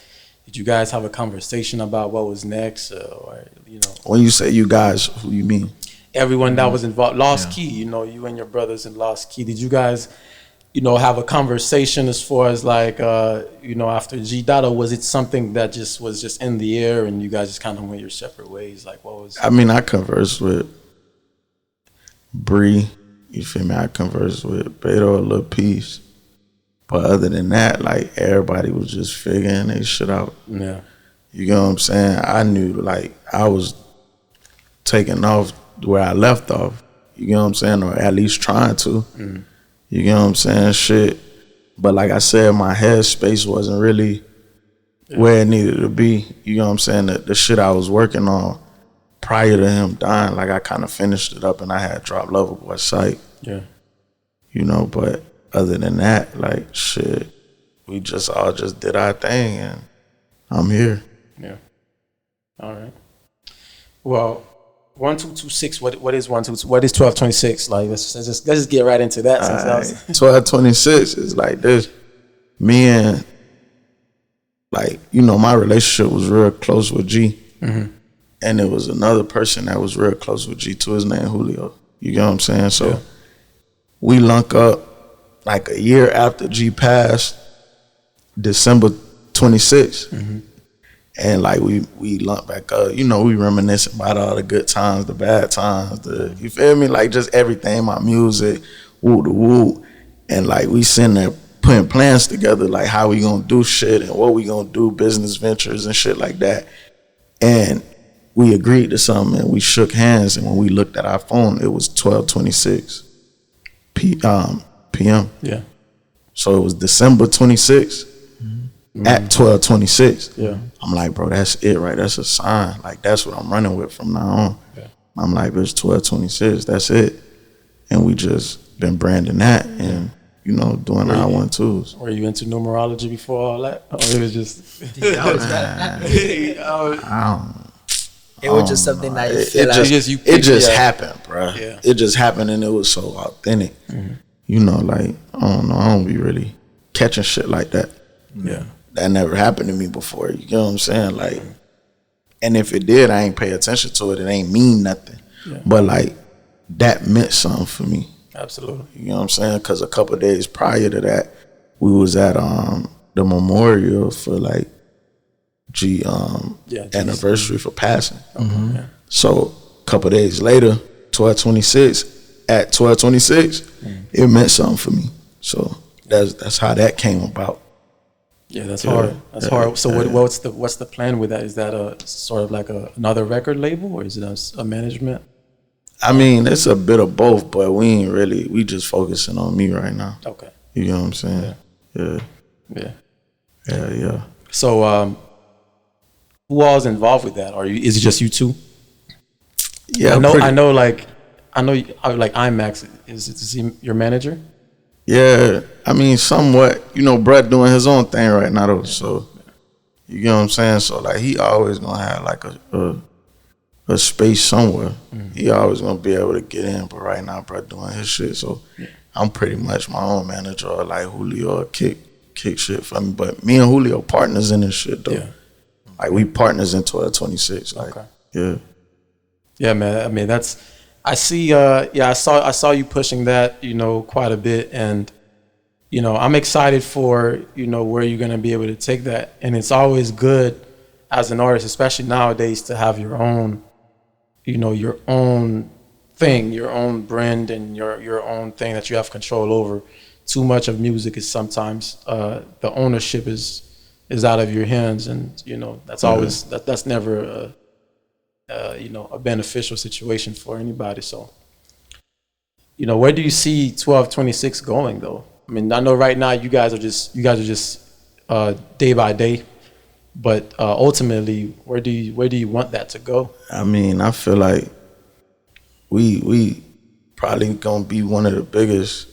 have a conversation about what was next, or you know? When you say you guys, who you mean? Everyone that was involved. Lost Key, you know, you and your brothers in Lost Key. Did you guys, you know, have a conversation as far as like, you know, after G died, or was it something that was just in the air and you guys just kind of went your separate ways? Like, what was? I mean, I conversed with Bree, you feel me? I conversed with Beto a little piece. But other than that, like, everybody was just figuring their shit out. Yeah. You know what I'm saying? I knew, like, I was taking off where I left off. You know what I'm saying? Or at least trying to. Mm. You know what I'm saying? Shit. But like I said, my headspace wasn't really where it needed to be. You know what I'm saying? The shit I was working on prior to him dying, like, I kind of finished it up and I had dropped Lovable Sight. Yeah. You know, but other than that, like, shit, we just all just did our thing and I'm here. Yeah. All right. Well, 1226. What is 122? What is 1226? Like let's just get right into that. Since that was 1226 is like this. Me and like, you know, my relationship was real close with G. And there was another person that was real close with G too. His name Julio. You get what I'm saying? So we lunk up like a year after G passed, December 26th. And like we lump back up, you know, we reminiscing about all the good times, the bad times, you feel me? Like just everything, my music, woo the woo. And like we sitting there putting plans together, like how we gonna do shit and what we gonna do, business ventures and shit like that. And we agreed to something and we shook hands, and when we looked at our phone, it was 12:26 p.m. Yeah. So it was December 26th. At 12:26, I'm like, bro, that's it, right? That's a sign. Like that's what I'm running with from now on. I'm like, it's 12:26, that's it. And we just been branding that and you know doing our 1-2s. Were you into numerology before all that? Or it was just It was just something that you feel it just happened, bro. It just happened and it was so authentic. You know, like I don't be really catching shit like that. That never happened to me before. You know what I'm saying? Like, and if it did, I ain't pay attention to it. It ain't mean nothing. But like, that meant something for me. Absolutely. You know what I'm saying? Because a couple of days prior to that, we was at the memorial for like G anniversary for passing. So a couple of days later, 12:26, at 12:26, it meant something for me. So that's how that came about. Yeah, that's hard. That's hard. So what's the plan with that? Is that a sort of like another record label, or is it a management? I mean, it's a bit of both, but we just focusing on me right now. Okay. You know what I'm saying? Yeah. So who all is involved with that? Is it just you two? Yeah, I know like IMAX, is he your manager? Yeah, I mean, somewhat. You know, Brett doing his own thing right now, though. So, you know what I'm saying? So, like, he always gonna have like a space somewhere. He always gonna be able to get in. But right now, Brett doing his shit. So, I'm pretty much my own manager, or like Julio kick shit for me. But me and Julio partners in this shit, though. Like, we partners in 12:26. Like, Yeah, man. I mean, I see. I saw you pushing that, you know, quite a bit, and you know, I'm excited for, you know, where you're gonna be able to take that. And it's always good as an artist, especially nowadays, to have your own, you know, your own thing, your own brand, and your own thing that you have control over. Too much of music is sometimes the ownership is out of your hands, and you know that's always that's never you know, a beneficial situation for anybody. So, you know, where do you see 12:26 going though? I mean, I know right now you guys are just day by day, but ultimately, where do you want that to go? I mean, I feel like we probably gonna be one of the biggest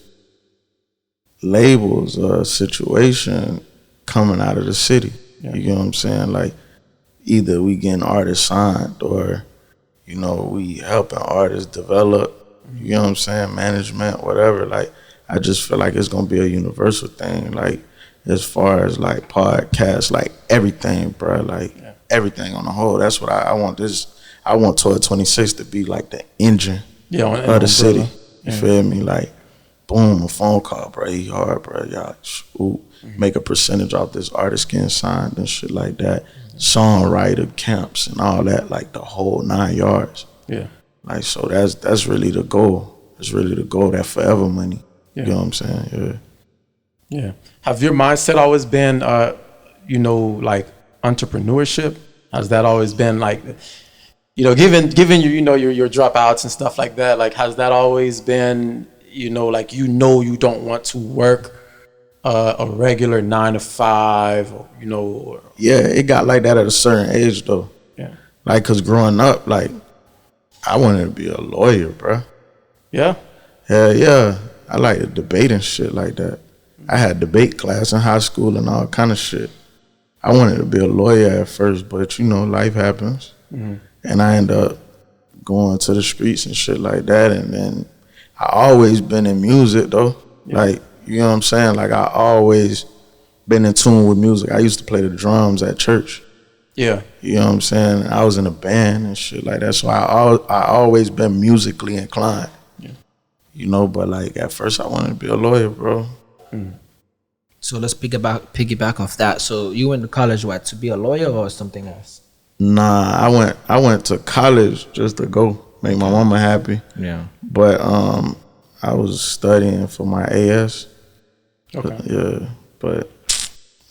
labels or situation coming out of the city. You know what I'm saying? Like, either we getting artists signed, or, you know, we helping artists develop, you know what I'm saying, management, whatever. Like, I just feel like it's gonna be a universal thing, like, as far as like podcasts, like everything, bro, like everything on the whole. That's what I want. I want 12:26 to be like the engine of the city. You feel me? Like, boom, a phone call, bro, he hard, bro, y'all make a percentage off this artist getting signed and shit like that. Songwriter camps and all that, like the whole 9 yards. Like, so that's really the goal. It's really the goal, that forever money. You know what I'm saying? Have your mindset always been you know, like entrepreneurship? Has that always been like, you know, given you know, your dropouts and stuff like that, like, has that always been, you know, like, you don't want to work a regular 9 to 5, or, you know, or, it got like that at a certain age though. Like, cause growing up, like, I wanted to be a lawyer, bro. Hell yeah, I like to debate and shit like that. I had debate class in high school and all kind of shit. I wanted to be a lawyer at first, but you know, life happens, and I ended up going to the streets and shit like that. And then I always been in music though. Like, you know what I'm saying? Like, I always been in tune with music. I used to play the drums at church. Yeah. You know what I'm saying? I was in a band and shit like that. So I always been musically inclined. Yeah. You know, but like at first I wanted to be a lawyer, bro. So let's piggyback off that. So you went to college, what, to be a lawyer or something else? Nah, I went to college just to go make my mama happy. Yeah. But I was studying for my AS. Okay. But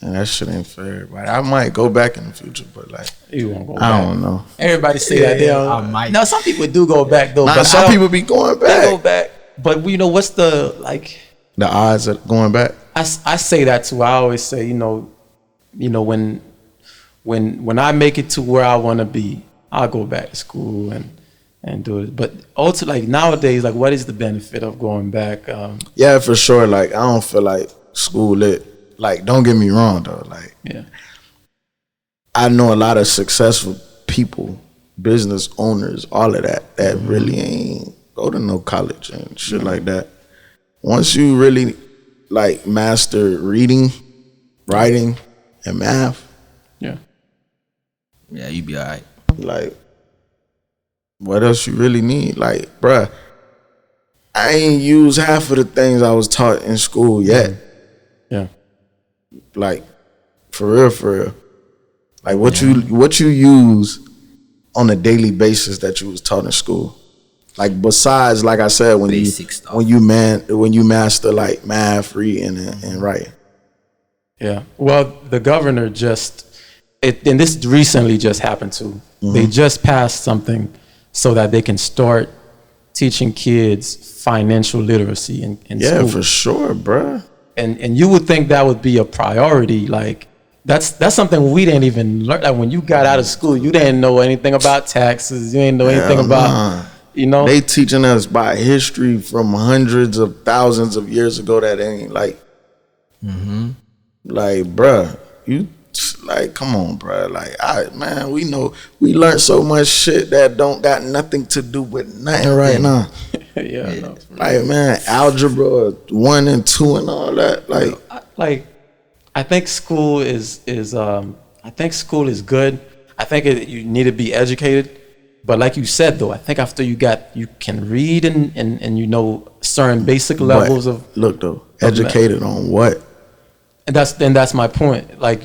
and that shit ain't fair. But I might go back in the future, but like You won't go back. I don't know. Everybody say that they don't. I might. No, some people do go back though. Nah, but some people be going back. They go back. But you know what's the like? The odds of going back. I say that too. I always say, you know, when I make it to where I want to be, I'll go back to school and do it. But also, like nowadays, like what is the benefit of going back? Yeah, for sure. Like I don't feel like school lit. Like, don't get me wrong though. Like, Yeah. I know a lot of successful people, business owners, all of that really ain't go to no college and shit like that. Once you really like master reading, writing, and math, Yeah. Yeah, you be all right. like, what else you really need? Like, bruh, I ain't used half of the things I was taught in school yet. Yeah. Like, for real. Like, what you use on a daily basis that you was taught in school. Like, besides, like I said, when Basic stuff. when you master like math, reading, and writing. Yeah. Well, the governor and this recently just happened too. They just passed something so that they can start teaching kids financial literacy in Yeah, school. for sure, bruh. And you would think that would be a priority. Like that's something we didn't even learn. Like when you got out of school, you didn't know anything about taxes. You didn't know anything about, you know. They teaching us by history from hundreds of thousands of years ago that ain't like, like, bruh, you like, come on, bruh. Like, we learned so much shit that don't got nothing to do with nothing right now. Yeah. No, Like, man, algebra 1 and 2 and all that. Like, I think school is I think school is good. I think you need to be educated. But like you said though, I think after you can read and you know certain basic levels of look though, educated on what? And that's my point. Like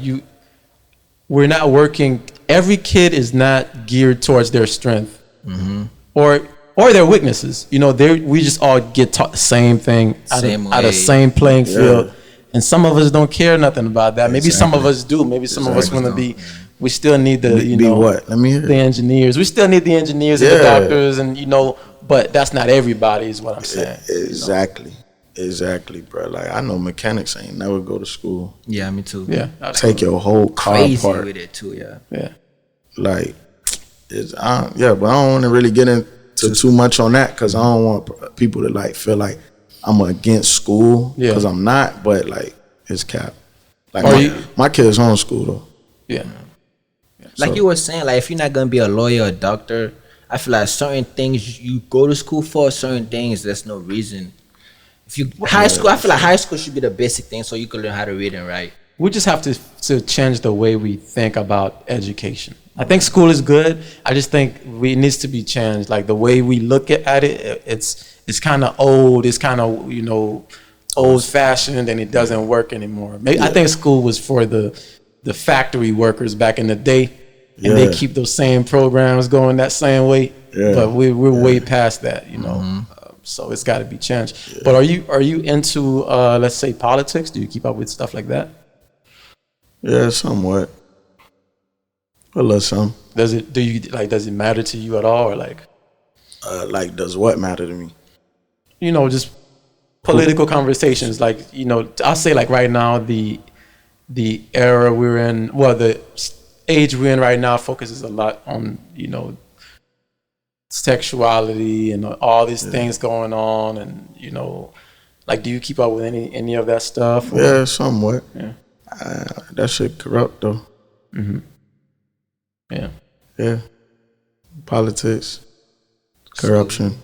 we're not working. Every kid is not geared towards their strength or their weaknesses. You know, we just all get taught the same thing out of the same playing field. And some of us don't care nothing about that. Maybe some of us do. Maybe some of us want to be. We still need what? Let me hear the engineers. We still need the engineers and the doctors, and but that's not everybody. Is what I'm saying. Exactly, bro. Like I know mechanics ain't never go to school. Yeah, me too. Yeah, take your whole car crazy apart with it too. Yeah. Like, but I don't want to really get into too much on that because I don't want people to like feel like I'm against school because I'm not. But like, it's cap. Like my kids homeschool though. Yeah. Like you were saying, like if you're not gonna be a lawyer or a doctor, I feel like certain things you go to school for, certain things there's no reason. If you high school, I feel like high school should be the basic thing so you can learn how to read and write. We just have to change the way we think about education. I think school is good. I just think it needs to be changed. Like the way we look at it, it's kind of old. It's kind of old fashioned, and it doesn't work anymore. Maybe I think school was for the factory workers back in the day, and they keep those same programs going that same way. Yeah. But we're way past that, so it's got to be changed. Yeah. But are you into let's say politics? Do you keep up with stuff like that? Yeah, somewhat. A little some. Does it matter to you at all, or like does what matter to me? Just political conversations. Like I'll say like right now the era we're in, the age we're in right now focuses a lot on sexuality and all these things going on, and like do you keep up with any of that stuff? Or? Yeah, somewhat. Yeah. That shit corrupt though. Mm-hmm. Yeah. Yeah. Politics. Corruption.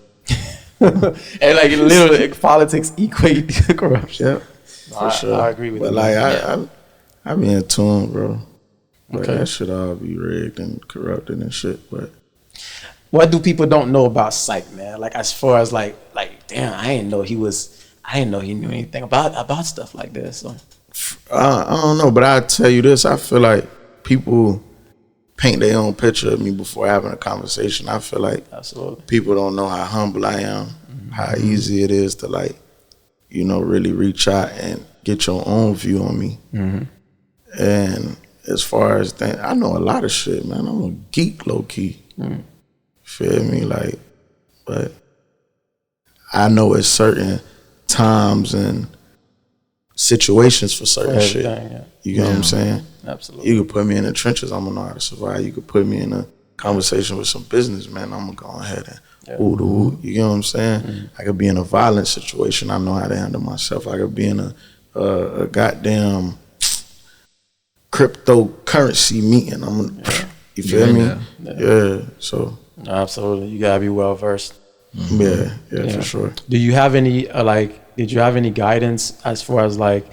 And like literally, politics equate corruption. Yeah, for sure. I agree with but you. But like I be in tune, bro. But Okay. that shit all be rigged and corrupted and shit. But What do people don't know about Cyk, man? Like as far as like damn, I didn't know he knew anything about stuff like this. So. I don't know, but I'll tell you this. I feel like people paint their own picture of me before having a conversation. I feel like Absolutely. people don't know how humble I am, how easy it is to like, really reach out and get your own view on me. And as far as that, I know a lot of shit, man. I'm a geek, low key. Feel me? Like, but I know at certain times and situations for certain shit. Yeah. You get what I'm saying? Absolutely. You could put me in the trenches, I'm gonna know how to survive. You could put me in a conversation with some businessman, I'm gonna go ahead and ooh. You get what I'm saying? I could be in a violent situation, I know how to handle myself. I could be in a goddamn cryptocurrency meeting. I'm gonna, you feel me? Yeah. So Absolutely. You gotta be well versed. yeah, for sure. Do you have any did you have any guidance as far as like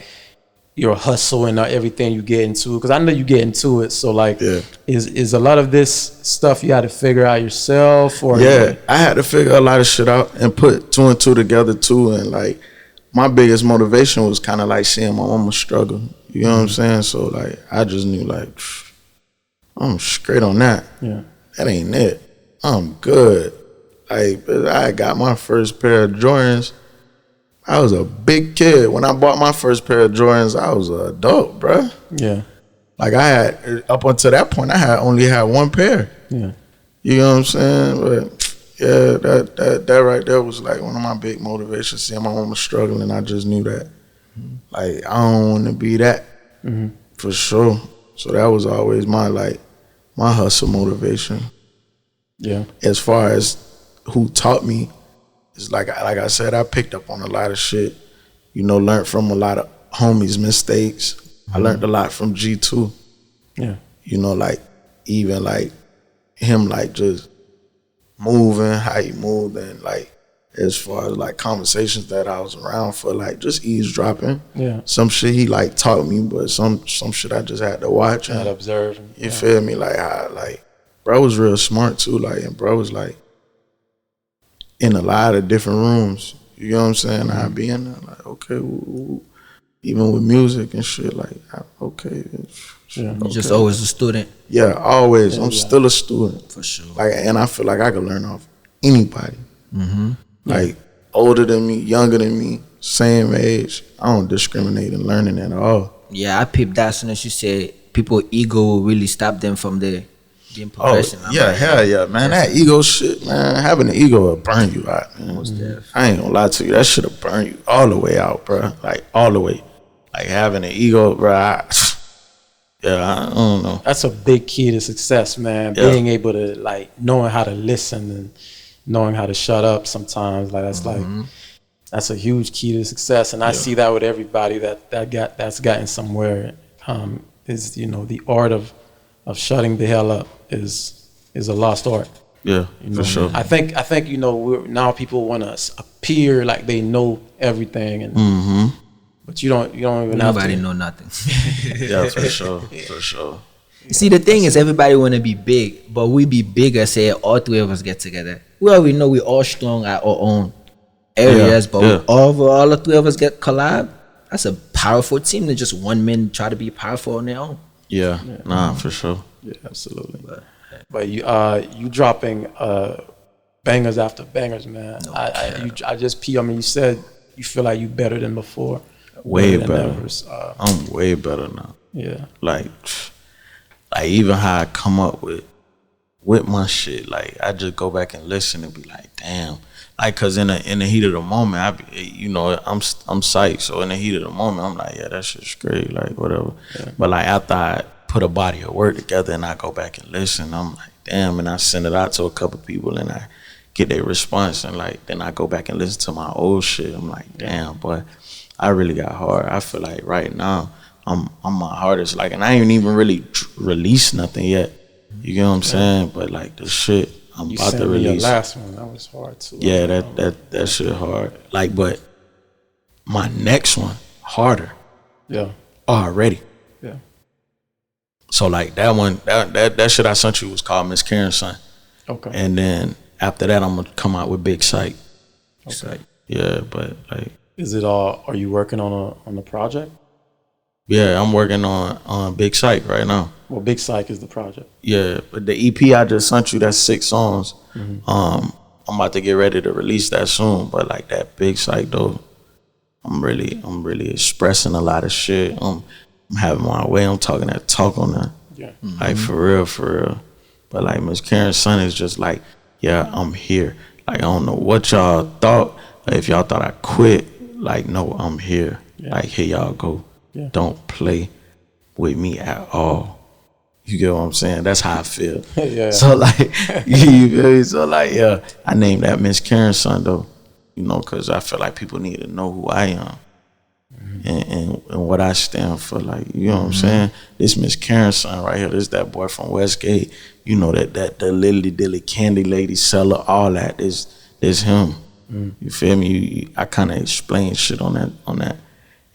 your hustle and everything you get into? Because I know you get into it. So like, is a lot of this stuff you had to figure out yourself? Or I had to figure a lot of shit out and put two and two together too. And like, my biggest motivation was kind of like seeing my mama struggle. You know what I'm saying? So like, I just knew like, I'm straight on that. Yeah. That ain't it. I'm good. Like, I got my first pair of Jordans. I was a big kid. When I bought my first pair of Jordans, I was an adult, bruh. Yeah. Like I had, up until that point, I only had one pair. Yeah. You know what I'm saying? But yeah, that right there was like one of my big motivations. Seeing my mama struggling, I just knew that. Like, I don't want to be that for sure. So that was always my hustle motivation. Yeah. As far as who taught me, it's like I said, I picked up on a lot of shit. Learned from a lot of homies' mistakes. I learned a lot from G2. Yeah. Like even like him, like just moving, how he moved, and like as far as like conversations that I was around for, like just eavesdropping. Yeah. Some shit he like taught me, but some shit I just had to watch and observe. You feel me? Like how like bro was real smart too, like, and bro was like in a lot of different rooms. You know what I'm saying? I'd be in there like, okay, ooh. Even with music and shit, like, okay. You're just always a student. Yeah, always. I'm still a student. For sure. Like, and I feel like I can learn off anybody. Like, older than me, younger than me, same age. I don't discriminate in learning at all. Yeah, I peeped that as soon as you said people ego will really stop them from their being progressing. Oh, yeah, hell yeah, man. That ego shit, man. Having an ego will burn you out, man. I ain't gonna lie to you. That shit'll burn you all the way out, bro. Like, all the way. Like, having an ego, bro, I don't know. That's a big key to success, man. Yeah. Being able to, like, knowing how to listen and knowing how to shut up sometimes. Like, that's that's a huge key to success. And I see that with everybody that's gotten somewhere. Is, the art of shutting the hell up is a lost art. Yeah, for sure. I think now people want to appear like they know everything, and but you don't even Nobody have to know nothing. Yeah, for sure, for sure. See, the thing is, everybody want to be big, but we be bigger, say all three of us get together. Well, we know we all strong at our own areas, but all the three of us get collab. That's a powerful team than just one man try to be powerful on their own. Yeah, nah, for sure. Yeah, absolutely. But you dropping bangers after bangers, man. I just pee. I mean, you said you feel like you better than before. Way than better. ever. I'm way better now. Yeah. Like even how I come up with my shit. Like, I just go back and listen and be like, damn. Like, cause in the heat of the moment, I'm psyched. So in the heat of the moment, I'm like, yeah, that shit's great. Like, whatever. Yeah. But like after I put a body of work together and I go back and listen, I'm like, damn. And I send it out to a couple people and I get their response. And like, then I go back and listen to my old shit. I'm like, damn, boy, I really got hard. I feel like right now I'm my hardest. Like, and I ain't even really released nothing yet. You get what I'm saying? But like the shit, I'm you about to sent me release. your last one. That was hard too. Yeah, that shit hard. Like, but my next one harder. Yeah. Already. Yeah. So like that one, that shit I sent you was called Miss Karen's Son. Okay. And then after that, I'm gonna come out with Big Cyko. Okay. Yeah, but like, is it all? Are you working on a project? Yeah, I'm working on Big Cyko right now. Well, Big Cyko is the project. Yeah, but the EP I just sent you, that's 6 songs. I'm about to get ready to release that soon. But like that Big Cyko though, I'm really expressing a lot of shit. I'm having my way. I'm talking that talk on that. Yeah. Like for real. But like Miss Karen's Son is just like, yeah, I'm here. Like I don't know what y'all thought. Like, if y'all thought I quit, like no, I'm here. Yeah. Like here y'all go. Yeah. Don't play with me at all. You get what I'm saying? That's how I feel. Yeah. So like, you feel me? So like, yeah, I named that Miss Karen's Son though, you know, because I feel like people need to know who I am and what I stand for. Like, you know what I'm saying? This Miss Karen's Son right here, this that boy from Westgate. You know that the lily dilly candy lady seller, all that is him. You feel me? I kind of explain shit on that,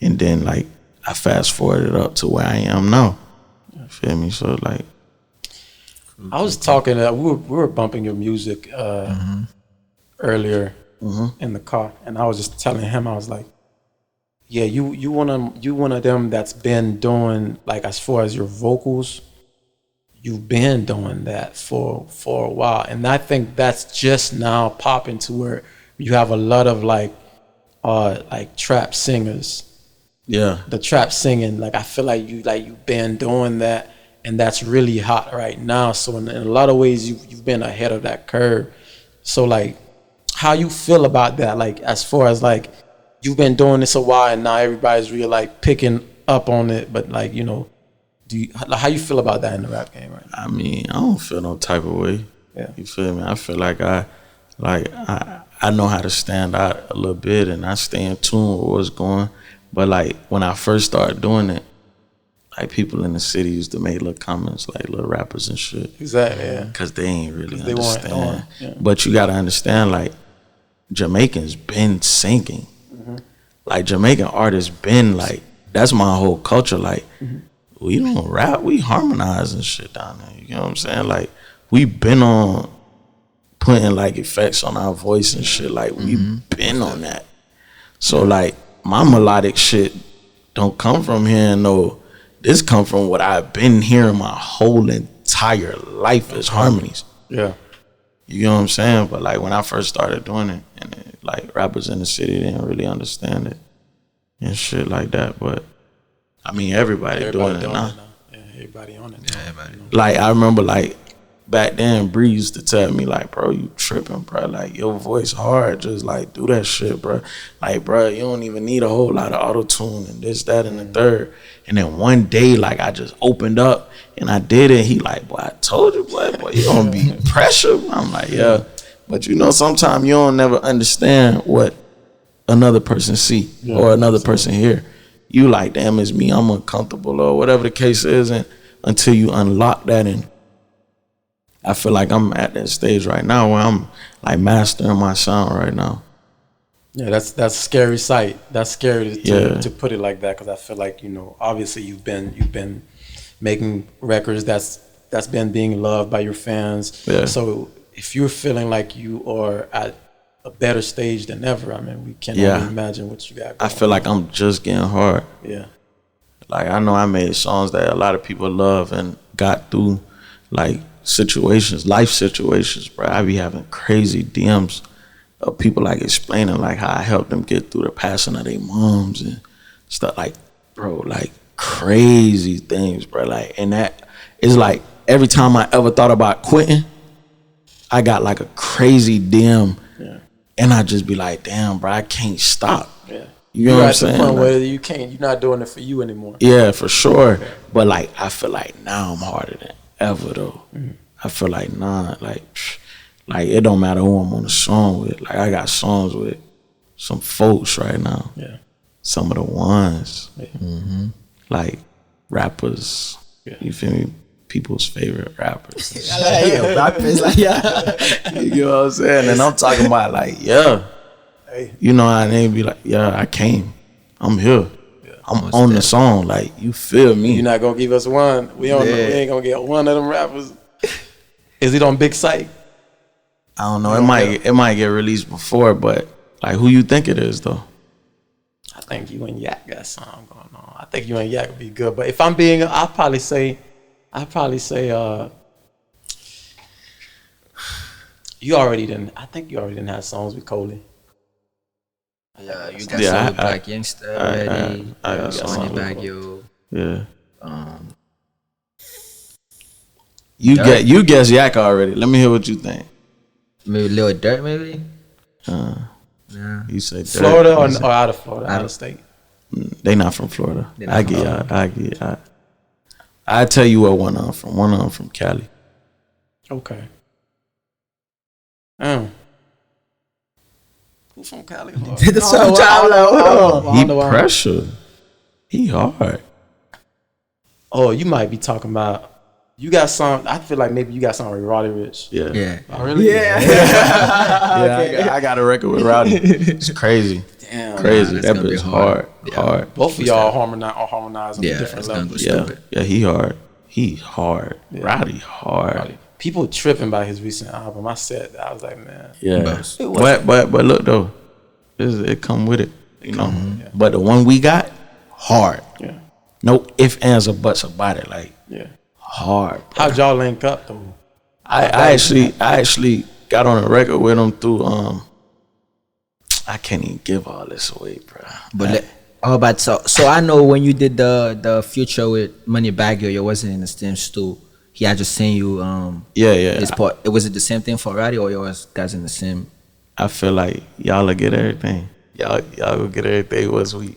and then like I fast forwarded up to where I am now. You feel me? So like, I was talking. We were bumping your music earlier in the car, and I was just telling him, I was like, yeah, you one of them that's been doing, like, as far as your vocals, you've been doing that for a while, and I think that's just now popping to where you have a lot of like trap singers. yeah, The trap singing, like I feel like you've been doing that, and that's really hot right now. So in a lot of ways, you've been ahead of that curve. So like, how you feel about that? Like as far as like, you've been doing this a while, and now everybody's really like picking up on it. But like, you know, how you feel about that in the rap game right now? I mean, I don't feel no type of way. Yeah. You feel me? I feel like I know how to stand out a little bit, and I stay in tune with what's going. But like when I first started doing it, like people in the city used to make little comments, like little rappers and shit. Exactly. Yeah. Cause they ain't really They weren't understand. knowing, yeah. But you gotta understand, like Jamaicans been singing. Like Jamaican artists been like, that's my whole culture. Like we don't rap, we harmonize and shit down there. You know what I'm saying? Like we been on putting like effects on our voice and shit. Like we been on that. So like my melodic shit don't come from here. No, this come from what I've been hearing my whole entire life is harmonies. Yeah. You know what I'm saying? But like when I first started doing it, and like rappers in the city didn't really understand it and shit like that. But I mean, everybody doing it now. Yeah, everybody on it now. Yeah, everybody. Like I remember, like back then, Bree used to tell me, like, bro, you tripping, bro. Like your voice hard, just like do that shit, bro. Like, bro, you don't even need a whole lot of auto tune and this, that, and the third. And then one day, like I just opened up and I did it. He like, boy, I told you, boy, you gonna be pressure. I'm like, yeah. But you know, sometimes you don't never understand what another person see or another person hear. You like, damn, it's me, I'm uncomfortable or whatever the case is, and until you unlock that, and I feel like I'm at that stage right now where I'm like mastering my sound right now. Yeah, that's a scary sight. That's scary Yeah. to put it like that, because I feel like, you know, obviously you've been making records that's been being loved by your fans. Yeah. So if you're feeling like you are at a better stage than ever, I mean, we can't Yeah. even imagine what you got I going feel like I'm just getting hard. Yeah. Like I know I made songs that a lot of people love and got through like situations, life situations, bro. I be having crazy DMs of people like explaining like how I helped them get through the passing of their moms and stuff, like, bro, like crazy things, bro. Like, and that is like every time I ever thought about quitting, I got like a crazy DM. Yeah. And I just be like, damn, bro, I can't stop. Yeah. You know what I'm saying? You're at the point Like, where you're not doing it for you anymore. yeah, for sure. But like, I feel like now I'm harder than ever though. I feel like like it don't matter who I'm on a song with. Like I got songs with some folks right now. Yeah. Some of the ones, Yeah. like rappers. Yeah. You feel me? people's favorite rappers. I like your rappers, like You know what I'm saying? And I'm talking about like, yeah. You know how they be like, yeah, I came. I'm here. I'm on the song. Like, you feel me? You're not gonna give us one. We ain't gonna get one of them rappers. Is it on Big Cyko? I don't know. It might get released before, but like, who you think it is though? I think you and Yak got something going on. I think you and Yak would be good. But if I'm being, I'd probably say, you already didn't. I think you already didn't have songs with Coley. Yeah, you got some with Black Youngster already. I got some. Baggio. Yeah. You guess Yak already. Let me hear what you think. Maybe Lil Dirt, maybe. Yeah. You say Dirt. Florida or out of Florida, out of state. They not from Florida. I get y'all. I tell you what one I'm from. One I'm from Cali. Okay. Who from Cali? That's what I'm trying to He pressure. He hard. Oh, you might be talking about. You got some. I feel like maybe you got something with Roddy Ricch. Yeah. Oh, really? Yeah. I got a record with Roddy. It's crazy. Damn. Crazy. Nah, that bitch hard. Hard. Both of y'all harmonize on different levels. Yeah, he hard. He hard. Yeah. Roddy hard. Roddy. People tripping by his recent album. I was like, man. Yeah. But look though, it come with it, you know. Yeah. But the one we got, hard. Yeah. No ifs, ands, or buts about it. Like, hard. Bro. How'd y'all link up though? I actually got on a record with him through I can't even give all this away, bro. But so I know when you did the Future with Money Baggio, you wasn't in the same stool. He had just seen you. His part. Was it the same thing for Roddy, or you guys in the same? I feel like y'all will get everything. Y'all will get everything once we.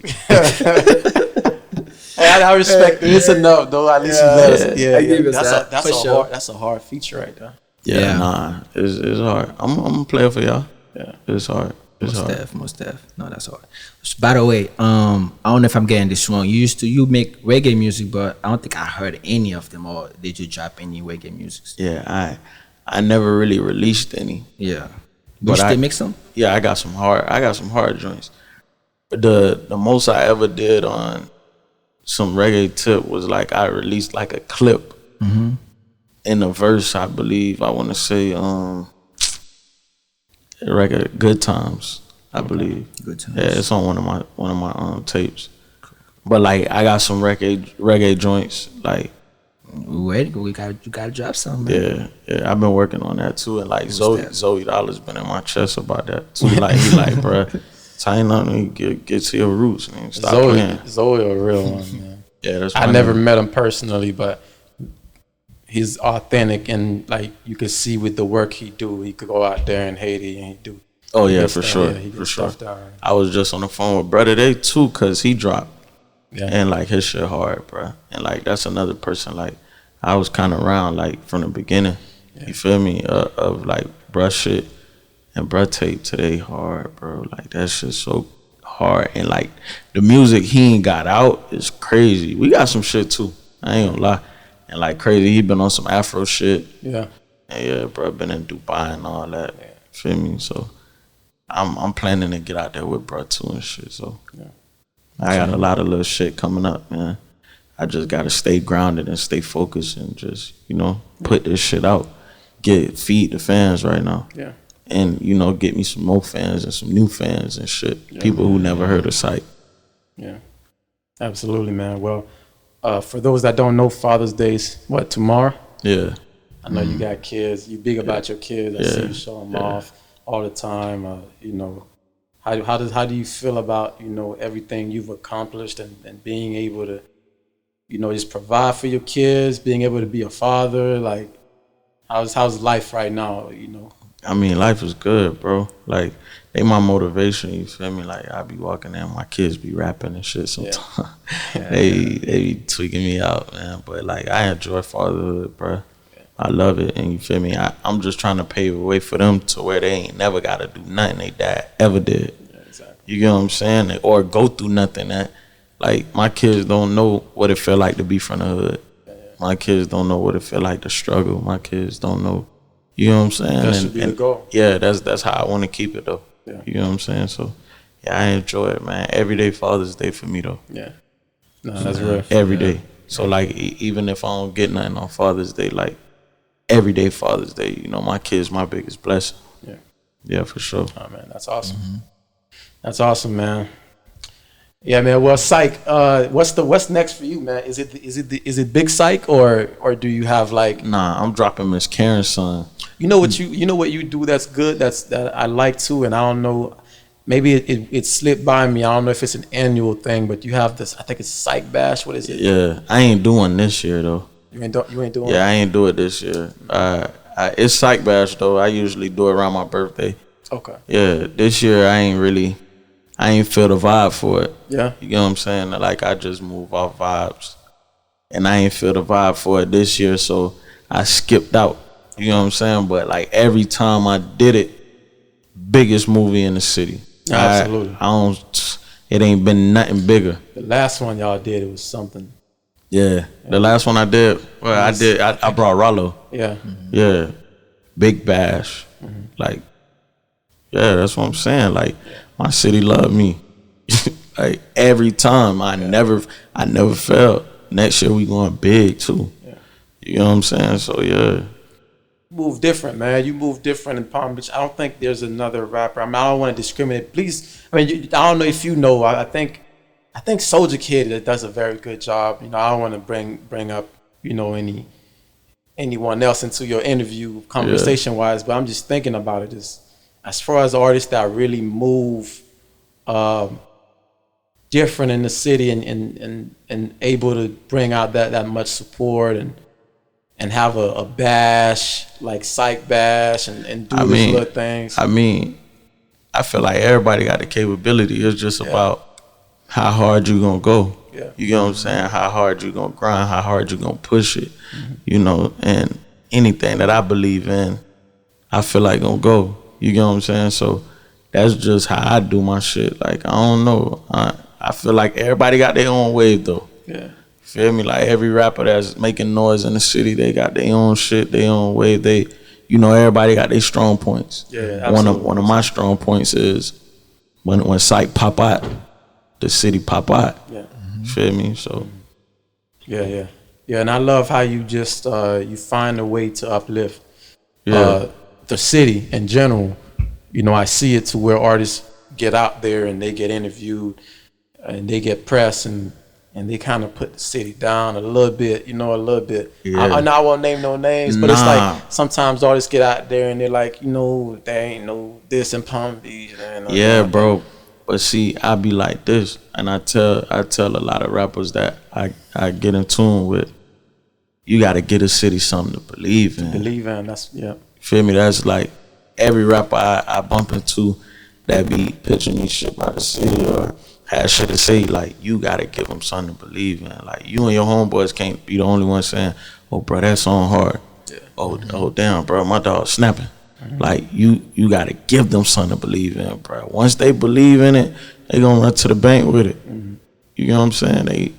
I respect it. It's enough though. At least you let us. Yeah. That's a hard feature right there. Yeah. Nah, it's hard. I'm a player for y'all. Yeah, it's hard. Most def. No, that's hard. By the way, I don't know if I'm getting this wrong. You make reggae music, but I don't think I heard any of them. Or did you drop any reggae music? Yeah, I never really released any. Yeah, but you still make some? Yeah, I got some hard joints. But the most I ever did on some reggae tip was like I released like a clip in a verse. I believe I want to say record Good Times, I believe. Good Times. Yeah, it's on one of my tapes. But like I got some reggae joints. Like you gotta drop something, man. Yeah, I've been working on that too. And like Zoe Dollar's been in my chest about that too. Like he like, bruh, tighten up and get to your roots and stop playing. Zoe a real one, man. Yeah, that's I never met him personally, but he's authentic, and like you could see with the work he do, he could go out there in Haiti and he do. Oh yeah, for sure, for sure. I was just on the phone with Brother Day too, cause he dropped, and like his shit hard, bro. And like that's another person like I was kind of around like from the beginning. You feel me? Of like bruh shit and bruh tape today hard, bro. Like that shit so hard, and like the music he ain't got out is crazy. We got some shit too. I ain't gonna lie. And like crazy, he been on some Afro shit. Yeah. And yeah, bro, been in Dubai and all that. Yeah. Feel me? So I'm planning to get out there with bro too and shit. So I got a lot of little shit coming up, man. I just gotta stay grounded and stay focused and just, put this shit out. Feed the fans right now. Yeah. And, get me some more fans and some new fans and shit. Yeah. People who never heard of Cyko. Yeah. Absolutely, man. Well, for those that don't know, Father's Day's tomorrow? Yeah. I know you got kids. You big about your kids. I see you show them off all the time. How do you feel about everything you've accomplished and being able to just provide for your kids, being able to be a father? Like, how's life right now? I mean, life is good, bro. Like, they my motivation, you feel me? Like, I be walking in, my kids be rapping and shit sometimes. They be tweaking me out, man. But, like, I enjoy fatherhood, bro. I love it, and you feel me? I'm just trying to pave a way for them to where they ain't never got to do nothing they dad ever did. Yeah, exactly. You get what I'm saying? Or go through nothing that, like, my kids don't know what it felt like to be from the hood. My kids don't know what it feel like to struggle. My kids don't know. You know what I'm saying? That should be the goal. Yeah, that's how I want to keep it though. Yeah. You know what I'm saying? So yeah, I enjoy it, man. Every day Father's Day for me though. Yeah. No, that's real. Every day. So like even if I don't get nothing on Father's Day, like every day Father's Day, you know, my kid's my biggest blessing. Yeah. Yeah, for sure. Oh man, that's awesome. That's awesome, man. Yeah, man. Well, Cyk, what's next for you, man? Is it Big Cyk or do you have like? Nah, I'm dropping Miss Karen's son. You know what you do that's good, that I like too, and I don't know, maybe it slipped by me. I don't know if it's an annual thing, but you have this, I think it's Cyk Bash. What is it? Yeah, I ain't doing this year though. You ain't doing Yeah, I ain't do it this year. It's Cyk Bash though. I usually do it around my birthday. Okay. Yeah, this year I ain't feel the vibe for it. Yeah. You know what I'm saying? Like I just move off vibes. And I ain't feel the vibe for it this year, so I skipped out. You know what I'm saying? But like every time I did it, biggest movie in the city. Absolutely. It ain't been nothing bigger. The last one y'all did, it was something. Yeah. The last one I did, I brought Rollo. Yeah. Yeah. Big Bash. Like, yeah, that's what I'm saying. Like, my city loved me. Like every time, I never failed. Next year we going big too. Yeah. You know what I'm saying? So yeah. Move different, man. You move different in Palm Beach. I don't think there's another rapper. I mean, I don't want to discriminate. Please, I mean, I don't know if you know. I think Soulja Kid does a very good job. You know, I don't want to bring up, you know, anyone else into your interview conversation wise, but I'm just thinking about it. As far as artists that really move different in the city and able to bring out that much support and have a bash like Cyk Bash and do these little things. I mean, I feel like everybody got the capability. It's just about how hard you gonna go. Yeah. You know what I'm saying? How hard you gonna grind, how hard you gonna push it. You know, and anything that I believe in, I feel like gonna go. You know what I'm saying? So that's just how I do my shit. Like, I don't know. I feel like everybody got their own wave though. Yeah. Feel me? Like every rapper that's making noise in the city, they got their own shit, their own wave. Everybody got their strong points. Yeah, absolutely. One of my strong points is when Cyk pop out, the city pop out. Yeah. Feel me? So yeah, and I love how you just you find a way to uplift the city in general. You know, I see it to where artists get out there and they get interviewed and they get press and they kind of put the city down a little bit, a little bit. Yeah. I won't name no names, but it's like sometimes artists get out there and they're like, there ain't no this in Palm Beach. Yeah, bro. But see, I be like this, and I tell a lot of rappers that I get in tune with. You got to get a city something to believe in. That's Feel me? That's like every rapper I bump into that be pitching me shit about the city or have shit to say. Like, you got to give them something to believe in. Like, you and your homeboys can't be the only ones saying, "Oh, bro, that song hard." Yeah. Oh, damn, bro, my dog snapping. Like, you got to give them something to believe in, bro. Once they believe in it, they gonna run to the bank with it. You know what I'm saying?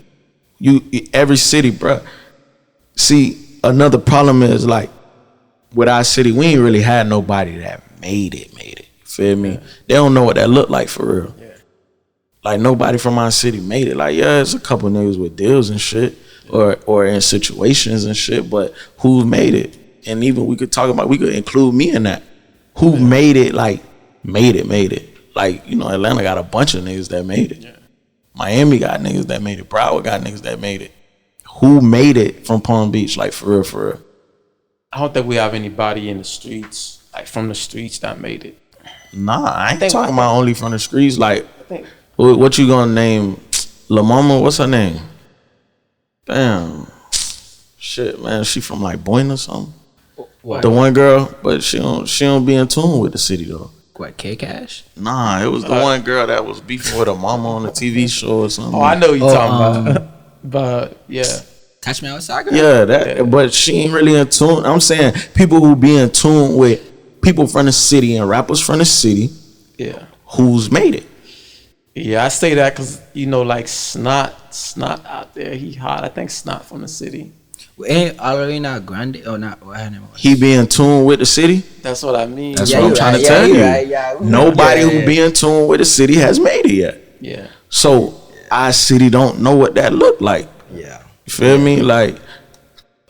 Every city, bro. See, another problem is, like, with our city, we ain't really had nobody that made it. You feel me? Yeah. They don't know what that look like for real. Yeah. Like, nobody from our city made it. Like, yeah, it's a couple niggas with deals and shit, or in situations and shit, but who made it? And even we could include me in that. Who made it, like, made it. Like, Atlanta got a bunch of niggas that made it. Yeah. Miami got niggas that made it. Broward got niggas that made it. Who made it from Palm Beach, like, for real? I don't think we have anybody in the streets, like, from the streets that made it. Nah, I ain't talking about only from the streets. Like, what you gonna name? La Mama, what's her name? Damn. Shit, man, she from, like, Boyne or something. What? The one girl, but she don't be in tune with the city though. What, K-Cash? Nah, it was the one girl that was beefing with her mama on the TV show or something. Oh, I know what you're talking about. But yeah. Touch Me Outside? Yeah, but she ain't really in tune. I'm saying people who be in tune with people from the city and rappers from the city. Yeah. Who's made it? Yeah, I say that because, like Snot out there, he hot. I think Snot from the city. Ain't Ariana Grande or not? What her name was? He be in tune with the city. That's what I mean. That's Yeah, what I'm you trying right, to tell you. right, yeah. Nobody Yeah, who be in tune with the city has made it yet. Yeah. So our city don't know what that look like. Yeah. You feel me? Like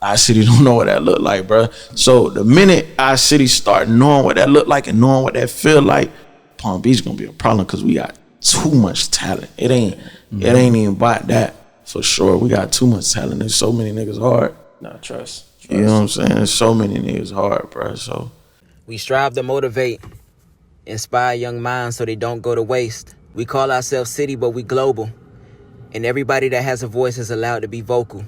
our city don't know what that look like, bro. So the minute our city start knowing what that look like and knowing what that feel like, Palm Beach gonna be a problem because we got too much talent. It ain't even about that for sure. We got too much talent. There's so many niggas hard. Nah, trust. You know what I'm saying? There's so many niggas hard, bro. So We strive to motivate, inspire young minds so they don't go to waste. We call ourselves city, but we global. And everybody that has a voice is allowed to be vocal.